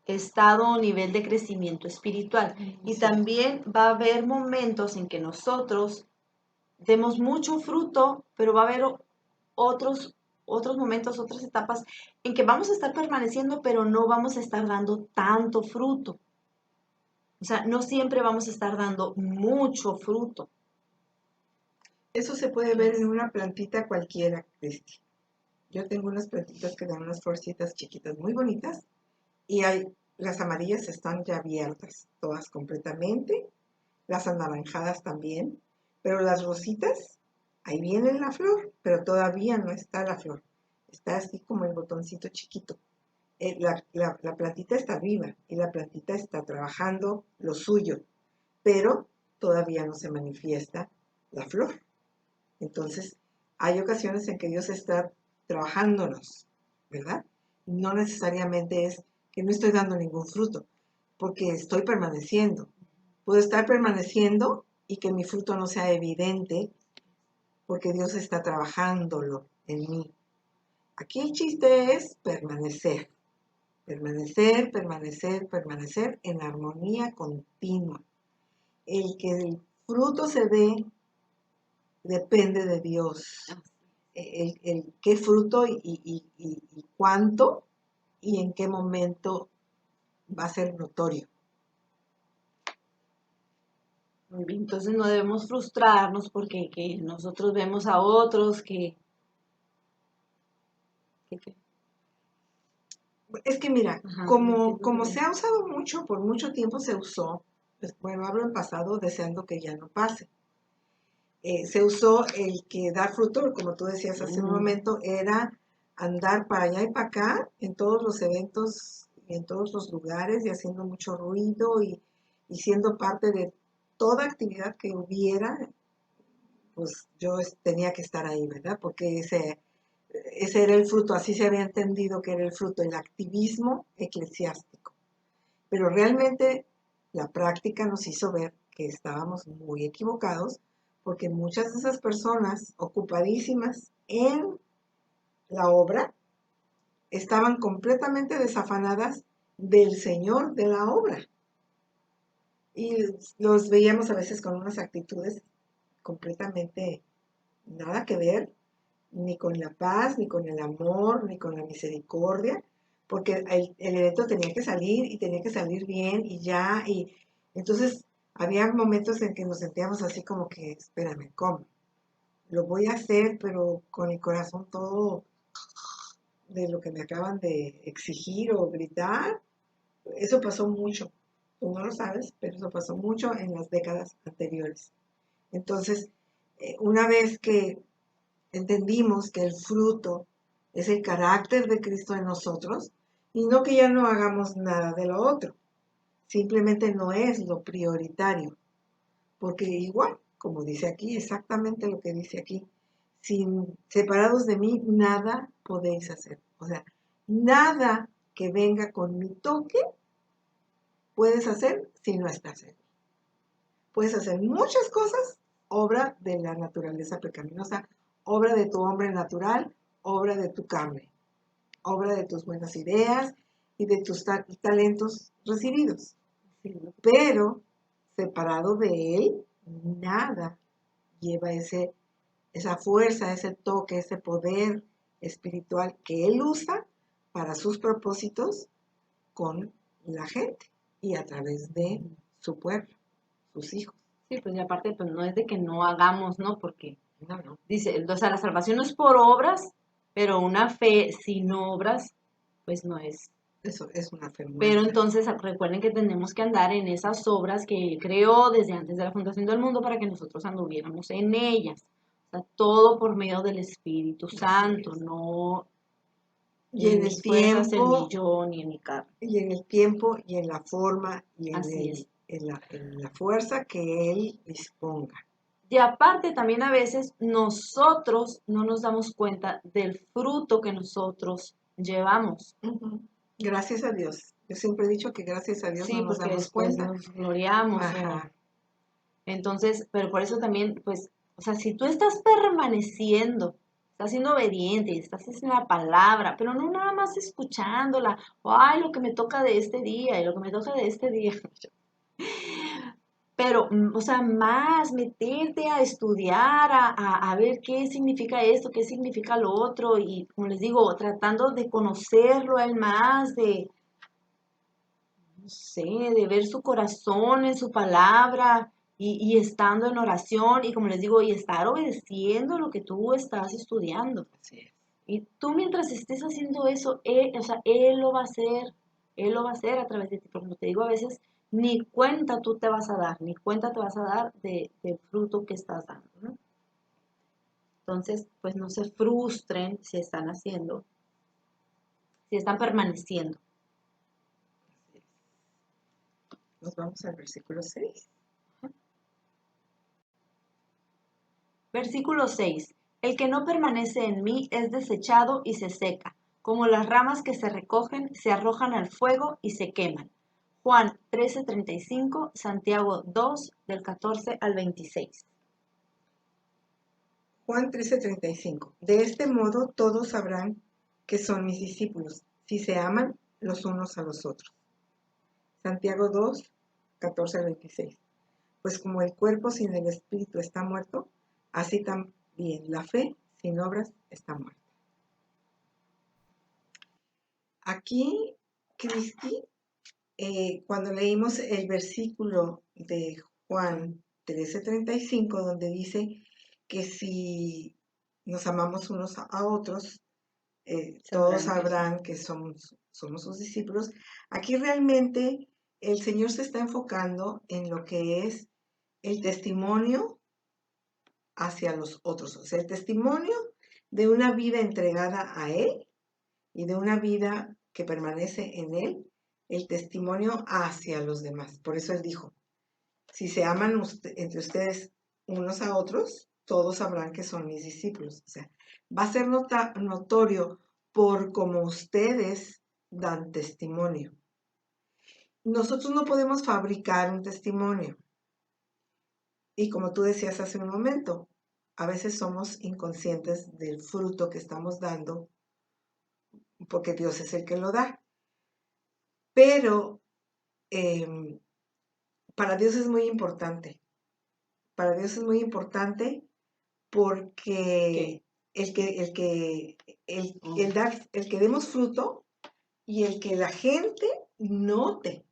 estado o nivel de crecimiento espiritual. Y Sí. también va a haber momentos en que nosotros demos mucho fruto, pero va a haber otros momentos, otras etapas en que vamos a estar permaneciendo, pero no vamos a estar dando tanto fruto. O sea, no siempre vamos a estar dando mucho fruto. Eso se puede ver en una plantita cualquiera, Cristi. Yo tengo unas plantitas que dan unas florcitas chiquitas muy bonitas y las amarillas están ya abiertas, todas completamente, las anaranjadas también, pero las rositas, ahí viene la flor, pero todavía no está la flor. Está así como el botoncito chiquito. La plantita está viva y la plantita está trabajando lo suyo, pero todavía no se manifiesta la flor. Entonces, hay ocasiones en que Dios está trabajándonos, ¿verdad? No necesariamente es que no estoy dando ningún fruto, porque estoy permaneciendo. Puedo estar permaneciendo y que mi fruto no sea evidente, porque Dios está trabajándolo en mí. Aquí el chiste es permanecer, permanecer, permanecer, permanecer en armonía continua. El que el fruto se dé depende de Dios. El qué fruto y cuánto y en qué momento va a ser notorio. Muy bien, entonces no debemos frustrarnos porque que nosotros vemos a otros que Es que mira, Ajá, como se ha usado mucho, por mucho tiempo se usó, pues, bueno, hablo en pasado deseando que ya no pase. Se usó el que dar fruto, como tú decías hace un momento, era andar para allá y para acá en todos los eventos y en todos los lugares y haciendo mucho ruido y siendo parte de toda actividad que hubiera, pues yo tenía que estar ahí, ¿verdad? Porque ese era el fruto, así se había entendido que era el fruto, el activismo eclesiástico. Pero realmente la práctica nos hizo ver que estábamos muy equivocados porque muchas de esas personas ocupadísimas en la obra estaban completamente desafanadas del Señor de la obra. Y los veíamos a veces con unas actitudes completamente nada que ver, ni con la paz, ni con el amor, ni con la misericordia, porque el evento tenía que salir y tenía que salir bien y ya, y entonces había momentos en que nos sentíamos así como que, espérame, ¿cómo? Lo voy a hacer, pero con el corazón todo de lo que me acaban de exigir o gritar. Eso pasó mucho, tú no lo sabes, pero eso pasó mucho en las décadas anteriores. Entonces, una vez que entendimos que el fruto es el carácter de Cristo en nosotros y no que ya no hagamos nada de lo otro. Simplemente no es lo prioritario. Porque igual, como dice aquí, exactamente lo que dice aquí, separados de mí, nada podéis hacer. O sea, nada que venga con mi toque puedes hacer si no estás en mí. Puedes hacer muchas cosas, obra de la naturaleza pecaminosa, obra de tu hombre natural, obra de tu carne, obra de tus buenas ideas y de tus talentos recibidos. Pero separado de él, nada lleva esa fuerza, ese toque, ese poder espiritual que él usa para sus propósitos con la gente y a través de su pueblo, sus hijos. Sí, pues y aparte, pues no es de que no hagamos, ¿no? Porque No. dice, o sea, la salvación no es por obras, pero una fe sin obras, pues no es. Eso es una fe muerta. Pero entonces recuerden que tenemos que andar en esas obras que Él creó desde antes de la fundación del mundo para que nosotros anduviéramos en ellas. O sea, todo por medio del Espíritu Santo, no y en en el mis fuerzas, en mi tiempo, yo, ni en mi carne. y en el tiempo, y en la forma, y Así es. en la fuerza que él disponga. Y aparte también a veces nosotros no nos damos cuenta del fruto que nosotros llevamos. Uh-huh. Gracias a Dios. Yo siempre he dicho que gracias a Dios Sí, no nos porque damos después cuenta. nos gloriamos. Ajá. Entonces, pero por eso también, pues, o sea, si tú estás permaneciendo, estás siendo obediente y estás haciendo la palabra, pero no nada más escuchándola, o ay, lo que me toca de este día y lo que me toca de este día. Pero, o sea, más meterte a estudiar, a ver qué significa esto, qué significa lo otro, y como les digo, tratando de conocerlo a él más, de, no sé, de ver su corazón en su palabra y estando en oración y como les digo, y estar obedeciendo lo que tú estás estudiando. Así es. Y tú mientras estés haciendo eso, o sea, Él lo va a hacer, Él lo va a hacer a través de ti. Porque como te digo, a veces ni cuenta tú te vas a dar, ni cuenta te vas a dar del fruto que estás dando, ¿no? Entonces, pues no se frustren si están haciendo, si están permaneciendo. Así es. Nos vamos al versículo 6. Versículo 6. El que no permanece en mí es desechado y se seca, como las ramas que se recogen, se arrojan al fuego y se queman. Juan 13:35, Santiago 2, del 14 al 26. Juan 13:35. De este modo todos sabrán que son mis discípulos, si se aman los unos a los otros. Santiago 2, 14 al 26. Pues como el cuerpo sin el espíritu está muerto, así también la fe sin obras está muerta. Aquí, Cristi, cuando leímos el versículo de Juan 13:35, donde dice que si nos amamos unos a otros, todos sabrán que somos sus discípulos. Aquí realmente el Señor se está enfocando en lo que es el testimonio hacia los otros, o sea, el testimonio de una vida entregada a Él y de una vida que permanece en Él, el testimonio hacia los demás. Por eso Él dijo, si se aman entre ustedes unos a otros, todos sabrán que son mis discípulos. O sea, va a ser notorio por cómo ustedes dan testimonio. Nosotros no podemos fabricar un testimonio. Y como tú decías hace un momento, a veces somos inconscientes del fruto que estamos dando porque Dios es el que lo da. Pero para Dios es muy importante. Para Dios es muy importante porque el que demos fruto y el que la gente note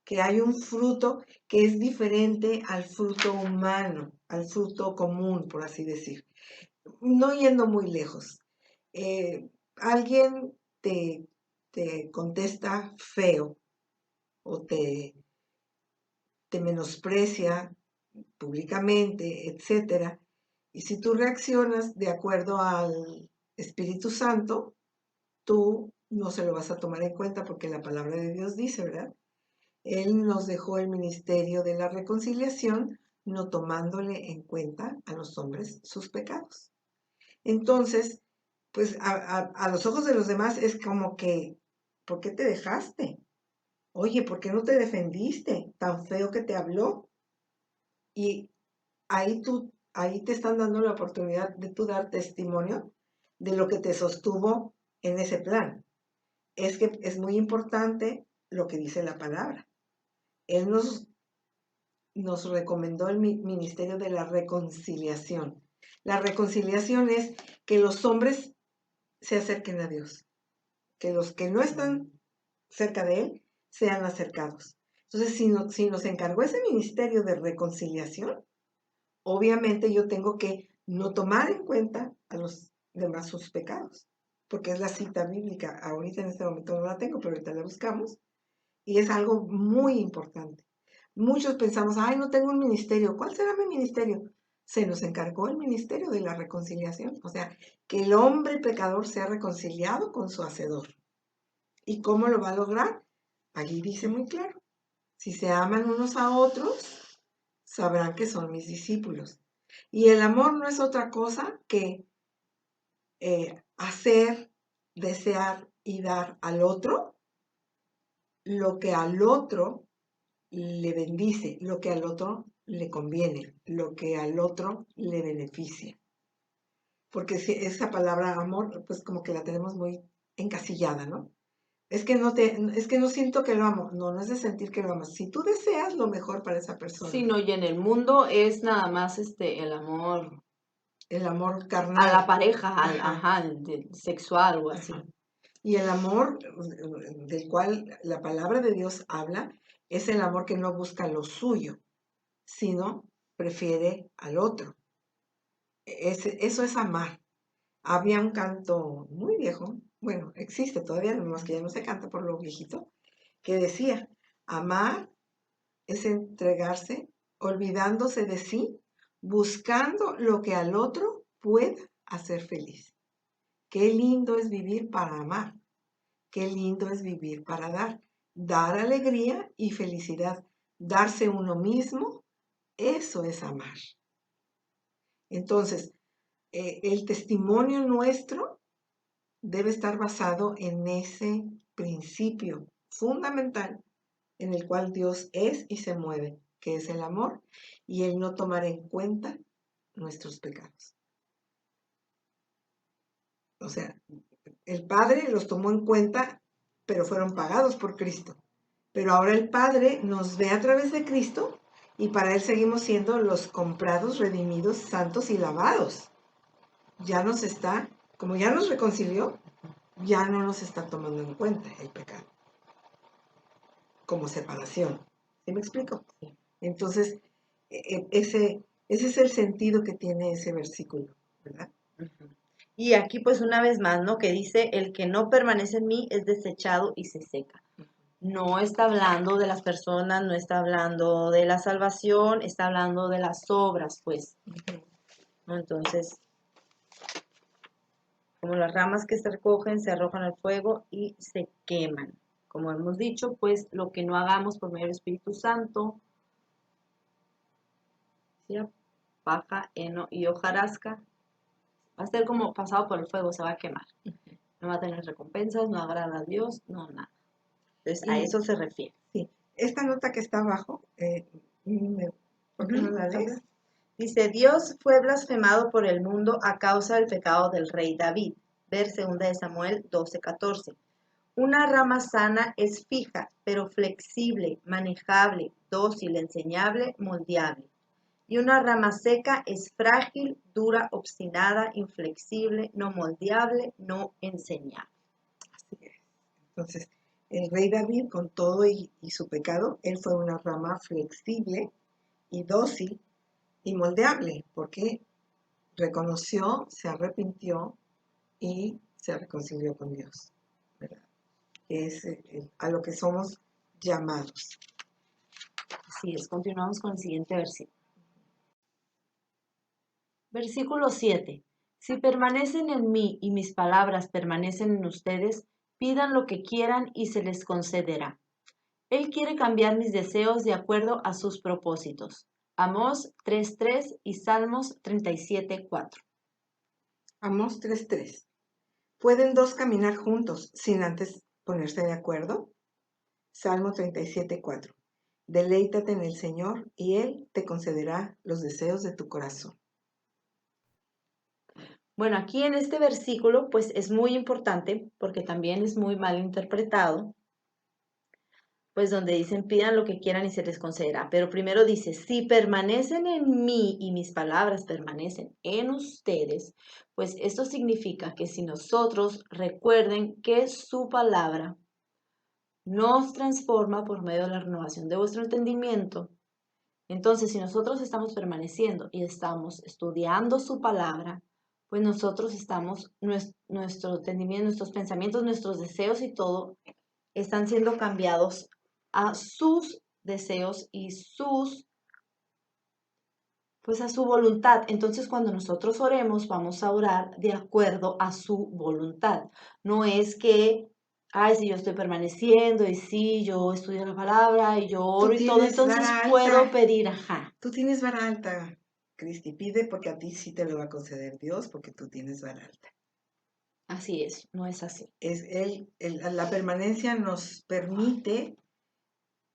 que hay un fruto que es diferente al fruto humano, al fruto común, por así decir. No yendo muy lejos. Alguien te contesta feo o te menosprecia públicamente, etcétera. Y si tú reaccionas de acuerdo al Espíritu Santo, tú no se lo vas a tomar en cuenta porque la palabra de Dios dice, ¿verdad? Él nos dejó el ministerio de la reconciliación, no tomándole en cuenta a los hombres sus pecados. Entonces, pues a los ojos de los demás es como que, ¿por qué te dejaste? Oye, ¿por qué no te defendiste? Tan feo que te habló. Y ahí te están dando la oportunidad de tú dar testimonio de lo que te sostuvo en ese plan. Es que es muy importante lo que dice la palabra. Él nos recomendó el ministerio de la reconciliación. La reconciliación es que los hombres se acerquen a Dios, que los que no están cerca de Él sean acercados. Entonces, si nos encargó ese ministerio de reconciliación, obviamente yo tengo que no tomar en cuenta a los demás sus pecados, porque es la cita bíblica. Ahorita en este momento no la tengo, pero ahorita la buscamos. Y es algo muy importante. Muchos pensamos, ay, no tengo un ministerio. ¿Cuál será mi ministerio? Se nos encargó el ministerio de la reconciliación. O sea, que el hombre pecador sea reconciliado con su hacedor. ¿Y cómo lo va a lograr? Allí dice muy claro. Si se aman unos a otros, sabrán que son mis discípulos. Y el amor no es otra cosa que hacer, desear y dar al otro lo que al otro le bendice, lo que al otro le conviene, lo que al otro le beneficia. Porque si esa palabra amor, pues como que la tenemos muy encasillada, ¿no? Es que no siento que lo amo. No, no es de sentir que lo amas. Si tú deseas lo mejor para esa persona, Sí, no, y en el mundo es nada más el amor el amor a la carnal, pareja, ajá, sexual o así. ajá. Y el amor del cual la palabra de Dios habla es el amor que no busca lo suyo, sino prefiere al otro. Eso es amar. Había un canto muy viejo, bueno, existe todavía, nomás que ya no se canta por lo viejito, que decía, amar es entregarse olvidándose de sí, buscando lo que al otro pueda hacer feliz. Qué lindo es vivir para amar, qué lindo es vivir para dar alegría y felicidad, darse uno mismo, eso es amar. Entonces, el testimonio nuestro debe estar basado en ese principio fundamental en el cual Dios es y se mueve, que es el amor, y el no tomar en cuenta nuestros pecados. O sea, el Padre los tomó en cuenta, pero fueron pagados por Cristo. Pero ahora el Padre nos ve a través de Cristo y para Él seguimos siendo los comprados, redimidos, santos y lavados. Ya nos está, como ya nos reconcilió, ya no nos está tomando en cuenta el pecado como separación. ¿Sí me explico? Entonces, ese es el sentido que tiene ese versículo, ¿verdad? Ujú. Y aquí pues una vez más, ¿no? Que dice, el que no permanece en mí es desechado y se seca. No está hablando de las personas, no está hablando de la salvación, está hablando de las obras, pues, ¿no? Entonces, como las ramas que se recogen, se arrojan al fuego y se queman. Como hemos dicho, pues lo que no hagamos por medio del Espíritu Santo, ¿sí? Paja, heno y hojarasca, va a ser como pasado por el fuego, se va a quemar. No va a tener recompensas, no agrada a Dios, no nada. Entonces, a eso se refiere. Sí, esta nota que está abajo, ¿por qué no la lees? Dice, Dios fue blasfemado por el mundo a causa del pecado del rey David. Ver 2 de Samuel 12:14. Una rama sana es fija, pero flexible, manejable, dócil, enseñable, moldeable. Y una rama seca es frágil, dura, obstinada, inflexible, no moldeable, no enseñable. Así es. Entonces, el rey David, con todo y su pecado, él fue una rama flexible y dócil y moldeable, porque reconoció, se arrepintió y se reconcilió con Dios, ¿verdad? Que es a lo que somos llamados. Así es, continuamos con el siguiente versículo. Versículo 7. Si permanecen en mí y mis palabras permanecen en ustedes, pidan lo que quieran y se les concederá. Él quiere cambiar mis deseos de acuerdo a sus propósitos. Amós 3:3 y Salmos 37:4. Amós 3:3. ¿Pueden dos caminar juntos sin antes ponerse de acuerdo? Salmo 37:4. Deleítate en el Señor y Él te concederá los deseos de tu corazón. Bueno, aquí en este versículo pues es muy importante porque también es muy mal interpretado, pues donde dicen pidan lo que quieran y se les concederá. Pero primero dice, si permanecen en mí y mis palabras permanecen en ustedes, pues esto significa que si nosotros recuerden que su palabra nos transforma por medio de la renovación de vuestro entendimiento, entonces si nosotros estamos permaneciendo y estamos estudiando su palabra, pues nosotros estamos, nuestro entendimiento, nuestros pensamientos, nuestros deseos y todo están siendo cambiados a sus deseos y pues a su voluntad. Entonces, cuando nosotros oremos, vamos a orar de acuerdo a su voluntad. No es que, ay, si yo estoy permaneciendo y si yo estudio la palabra y yo oro y todo, entonces puedo pedir, ajá. Tú tienes vara alta, Cristi. Pide porque a ti sí te lo va a conceder Dios, porque tú tienes vara alta. Así es, no es así. La permanencia nos permite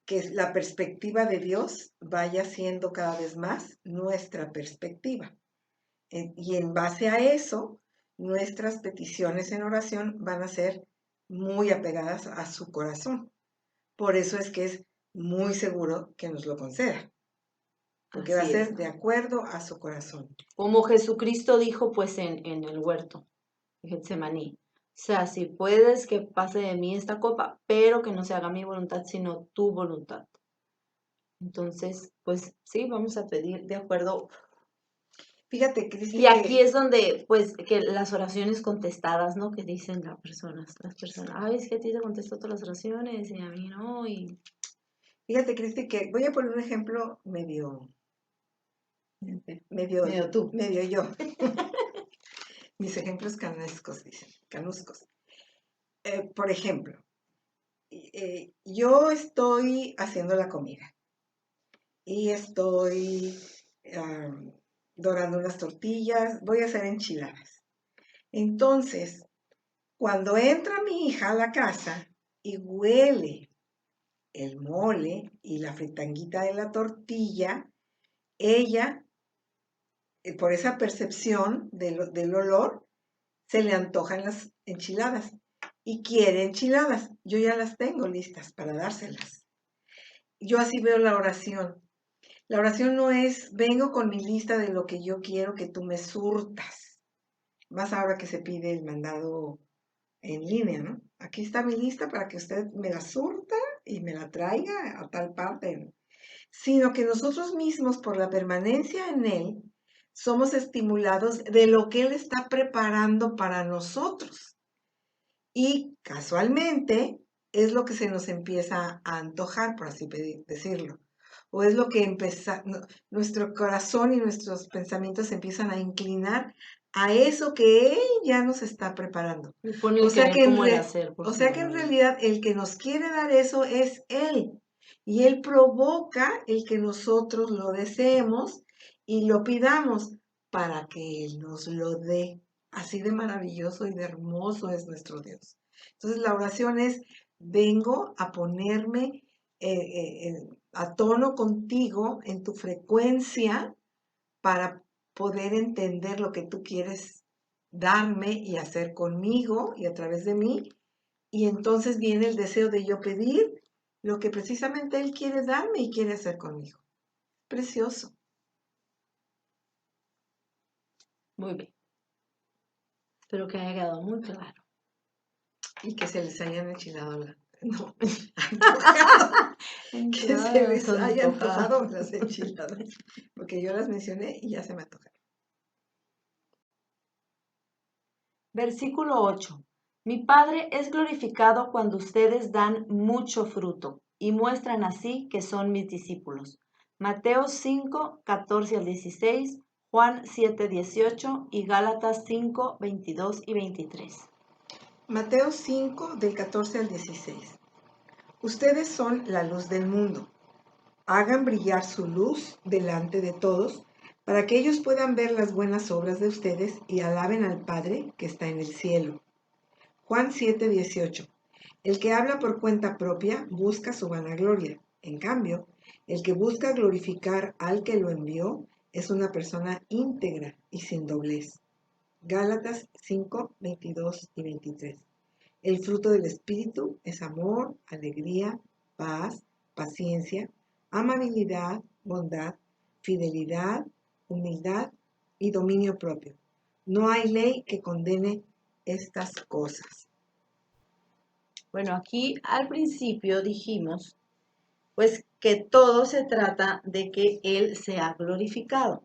que la perspectiva de Dios vaya siendo cada vez más nuestra perspectiva. Y en base a eso, nuestras peticiones en oración van a ser muy apegadas a su corazón. Por eso es que es muy seguro que nos lo conceda, porque va a Así es. ser de acuerdo a su corazón. Como Jesucristo dijo pues en el huerto de Getsemaní. O sea, si puedes que pase de mí esta copa, pero que no se haga mi voluntad, sino tu voluntad. Entonces, pues sí, vamos a pedir de acuerdo. Fíjate, Cristi, Y aquí que es donde, pues, que las oraciones contestadas, ¿no? Que dicen las personas, ay, es que a ti te contesto todas las oraciones y a mí no, y fíjate, Cristi, que voy a poner un ejemplo medio tú. yo. Mis ejemplos canuscos, dicen, canuscos. Por ejemplo, yo estoy haciendo la comida y estoy dorando unas tortillas, voy a hacer enchiladas. Entonces, cuando entra mi hija a la casa y huele el mole y la fritanguita de la tortilla, ella, por esa percepción del olor, se le antojan las enchiladas y quiere enchiladas. Yo ya las tengo listas para dárselas. Yo así veo la oración. La oración no es, vengo con mi lista de lo que yo quiero que tú me surtas. Más ahora que se pide el mandado en línea, ¿no? Aquí está mi lista para que usted me la surta y me la traiga a tal parte, ¿no? Sino que nosotros mismos, por la permanencia en Él, somos estimulados de lo que Él está preparando para nosotros. Y casualmente es lo que se nos empieza a antojar, por así decirlo. O es lo que nuestro corazón y nuestros pensamientos empiezan a inclinar a eso que Él ya nos está preparando. Y pone O el sea querer que como el hacer por o su sea que en mano. realidad el que nos quiere dar eso es Él. Y Él provoca el que nosotros lo deseemos y lo pidamos para que Él nos lo dé. Así de maravilloso y de hermoso es nuestro Dios. Entonces la oración es, vengo a ponerme a tono contigo en tu frecuencia para poder entender lo que tú quieres darme y hacer conmigo y a través de mí. Y entonces viene el deseo de yo pedir lo que precisamente Él quiere darme y quiere hacer conmigo. Precioso. Muy bien. Espero que haya quedado muy claro. Y que se les hayan enchilado no, antojado. Que se les haya antojado las enchiladas. Porque yo las mencioné y ya se me antojaron. Versículo 8. Mi Padre es glorificado cuando ustedes dan mucho fruto y muestran así que son mis discípulos. Mateo 5, 14 al 16, Juan 7, 18 y Gálatas 5, 22 y 23. Mateo 5, del 14 al 16. Ustedes son la luz del mundo. Hagan brillar su luz delante de todos, para que ellos puedan ver las buenas obras de ustedes y alaben al Padre que está en el cielo. Juan 7, 18. El que habla por cuenta propia busca su vanagloria. En cambio, el que busca glorificar al que lo envió es una persona íntegra y sin doblez. Gálatas 5, 22 y 23. El fruto del Espíritu es amor, alegría, paz, paciencia, amabilidad, bondad, fidelidad, humildad y dominio propio. No hay ley que condene estas cosas. Bueno, aquí al principio dijimos, pues que todo se trata de que Él sea glorificado.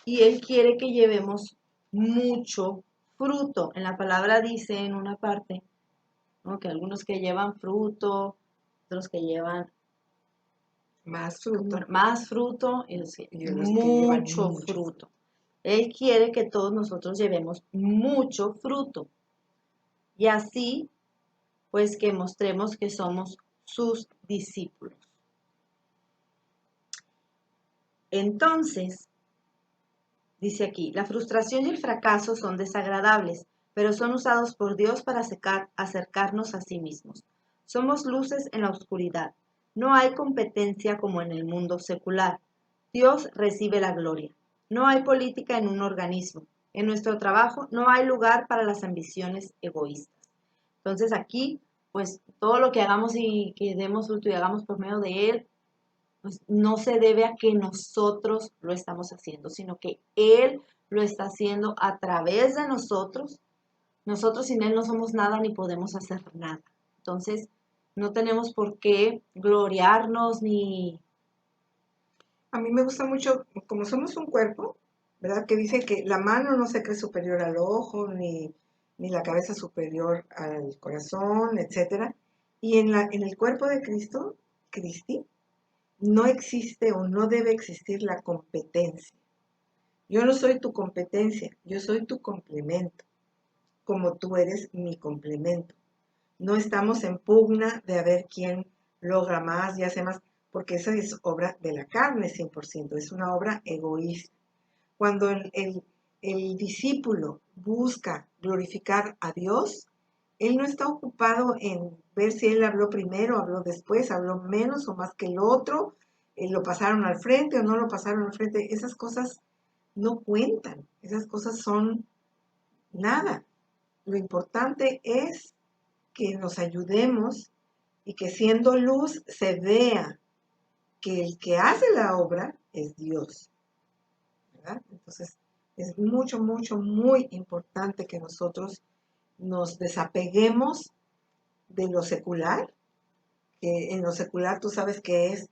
Y Él quiere que llevemos mucho fruto. En la palabra dice en una parte, ¿no?, que algunos que llevan fruto, otros que llevan Más fruto. más fruto y otros que llevan mucho fruto. Él quiere que todos nosotros llevemos mucho fruto. Y así, pues que mostremos que somos sus discípulos. Entonces, dice aquí, la frustración y el fracaso son desagradables, pero son usados por Dios para acercarnos a sí mismos. Somos luces en la oscuridad. No hay competencia como en el mundo secular. Dios recibe la gloria. No hay política en un organismo. En nuestro trabajo no hay lugar para las ambiciones egoístas. Entonces aquí, pues todo lo que hagamos y que demos fruto y hagamos por medio de Él, pues no se debe a que nosotros lo estamos haciendo, sino que Él lo está haciendo a través de nosotros. Nosotros sin Él no somos nada ni podemos hacer nada. Entonces, no tenemos por qué gloriarnos ni... A mí me gusta mucho, como somos un cuerpo, ¿verdad? Que dice que la mano no se cree superior al ojo, ni la cabeza superior al corazón, etc. Y en el cuerpo de Cristo, Cristi, no existe o no debe existir la competencia. Yo no soy tu competencia, yo soy tu complemento, como tú eres mi complemento. No estamos en pugna de a ver quién logra más y hace más, porque esa es obra de la carne 100%, es una obra egoísta. Cuando el discípulo busca glorificar a Dios, él no está ocupado en ver si él habló primero, habló después, habló menos o más que el otro, lo pasaron al frente o no lo pasaron al frente. Esas cosas no cuentan, esas cosas son nada. Lo importante es que nos ayudemos y que siendo luz se vea que el que hace la obra es Dios, ¿verdad? Entonces es mucho, mucho, muy importante que nosotros nos desapeguemos de lo secular, que en lo secular tú sabes que es,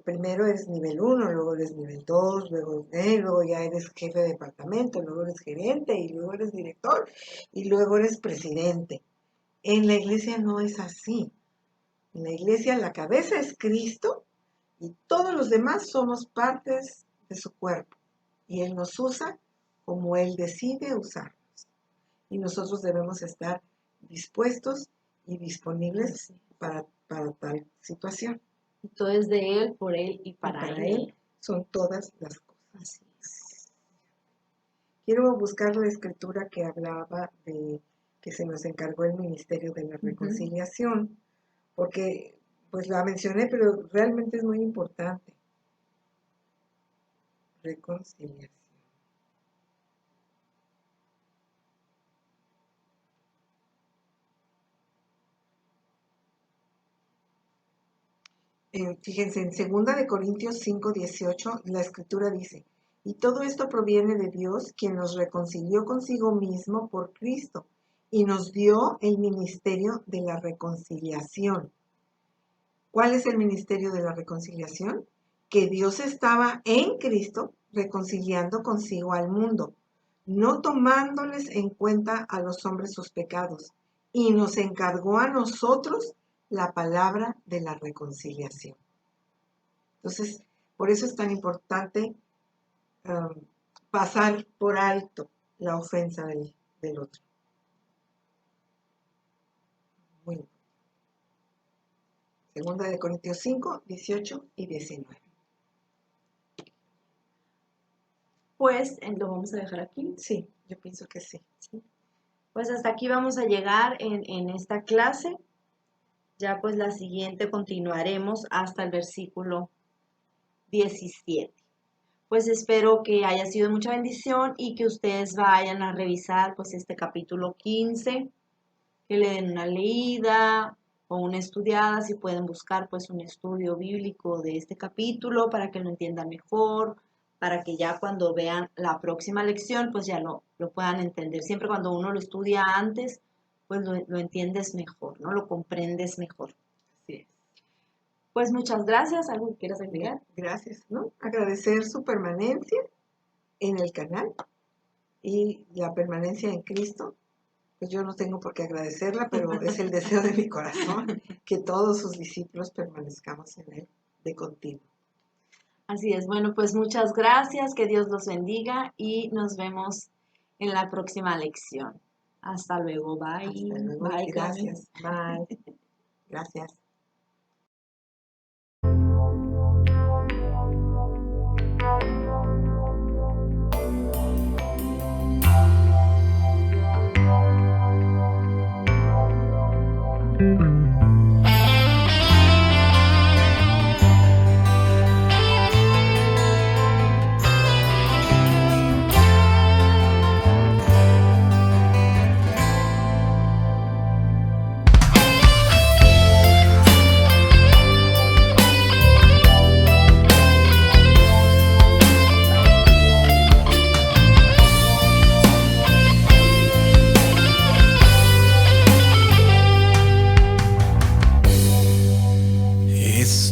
primero eres nivel 1, luego eres nivel 2, luego ya eres jefe de departamento, luego eres gerente y luego eres director y luego eres presidente. En la iglesia no es así. En la iglesia la cabeza es Cristo y todos los demás somos partes de su cuerpo. Y Él nos usa como Él decide usarnos. Y nosotros debemos estar dispuestos y disponibles para tal situación. Y todo es de Él, por Él y para Él. Son todas las cosas. Así es. Quiero buscar la escritura que hablaba de que se nos encargó el Ministerio de la Reconciliación, porque pues la mencioné, pero realmente es muy importante. Reconciliación. Fíjense, en 2 de Corintios 5:18, la escritura dice, y todo esto proviene de Dios, quien nos reconcilió consigo mismo por Cristo, y nos dio el ministerio de la reconciliación. ¿Cuál es el ministerio de la reconciliación? Que Dios estaba en Cristo reconciliando consigo al mundo, no tomándoles en cuenta a los hombres sus pecados, y nos encargó a nosotros la palabra de la reconciliación. Entonces, por eso es tan importante pasar por alto la ofensa del otro. Muy bien. 2 de Corintios 5, 18 y 19. Pues lo vamos a dejar aquí. Sí, yo pienso que sí. Pues hasta aquí vamos a llegar en esta clase. Ya pues la siguiente continuaremos hasta el versículo 17. Pues espero que haya sido mucha bendición y que ustedes vayan a revisar pues este capítulo 15, que le den una leída o una estudiada, si pueden buscar pues un estudio bíblico de este capítulo para que lo entiendan mejor, para que ya cuando vean la próxima lección pues ya lo puedan entender. Siempre cuando uno lo estudia antes, pues lo entiendes mejor, ¿no? Lo comprendes mejor. Así es. Pues muchas gracias. ¿Algo que quieras agregar? Gracias, ¿no? Agradecer su permanencia en el canal y la permanencia en Cristo. Pues yo no tengo por qué agradecerla, pero es el deseo de mi corazón que todos sus discípulos permanezcamos en Él de continuo. Así es. Bueno, pues muchas gracias. Que Dios los bendiga y nos vemos en la próxima lección. Hasta luego. Bye. Hasta luego. Bye, Gracias. Bye. Gracias.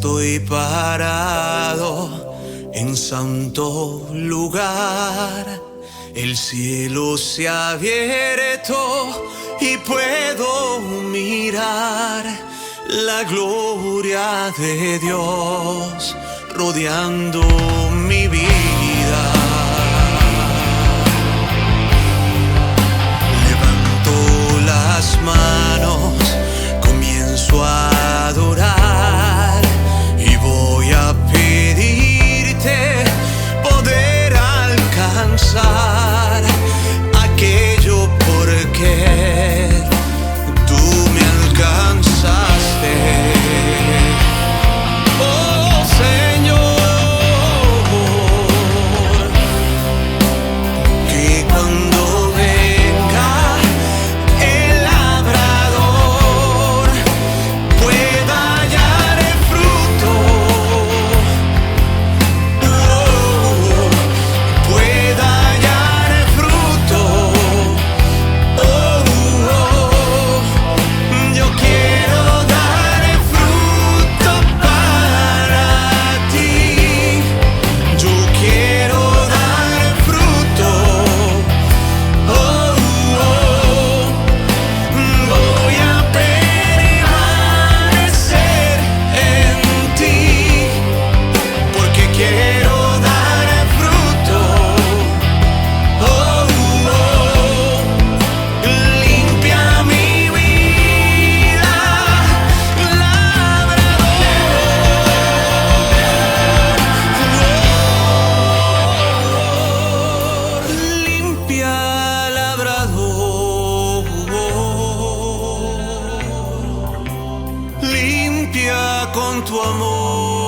Estoy parado en santo lugar. El cielo se ha abierto y puedo mirar la gloria de Dios rodeando mi vida. Levanto las manos, comienzo a adorar y voy a pedirte poder alcanzar aquello por que tú me alcanzaste. Oh Señor, que cuando venga el labrador pueda hallar el fruto, pueda hallar el fruto. Yo quiero dar el fruto para ti. Yo quiero dar el fruto. Voy a permanecer en ti, porque quiero dar el fruto. Limpia mi vida, labrador. Limpia, labrador. Limpia con tu amor.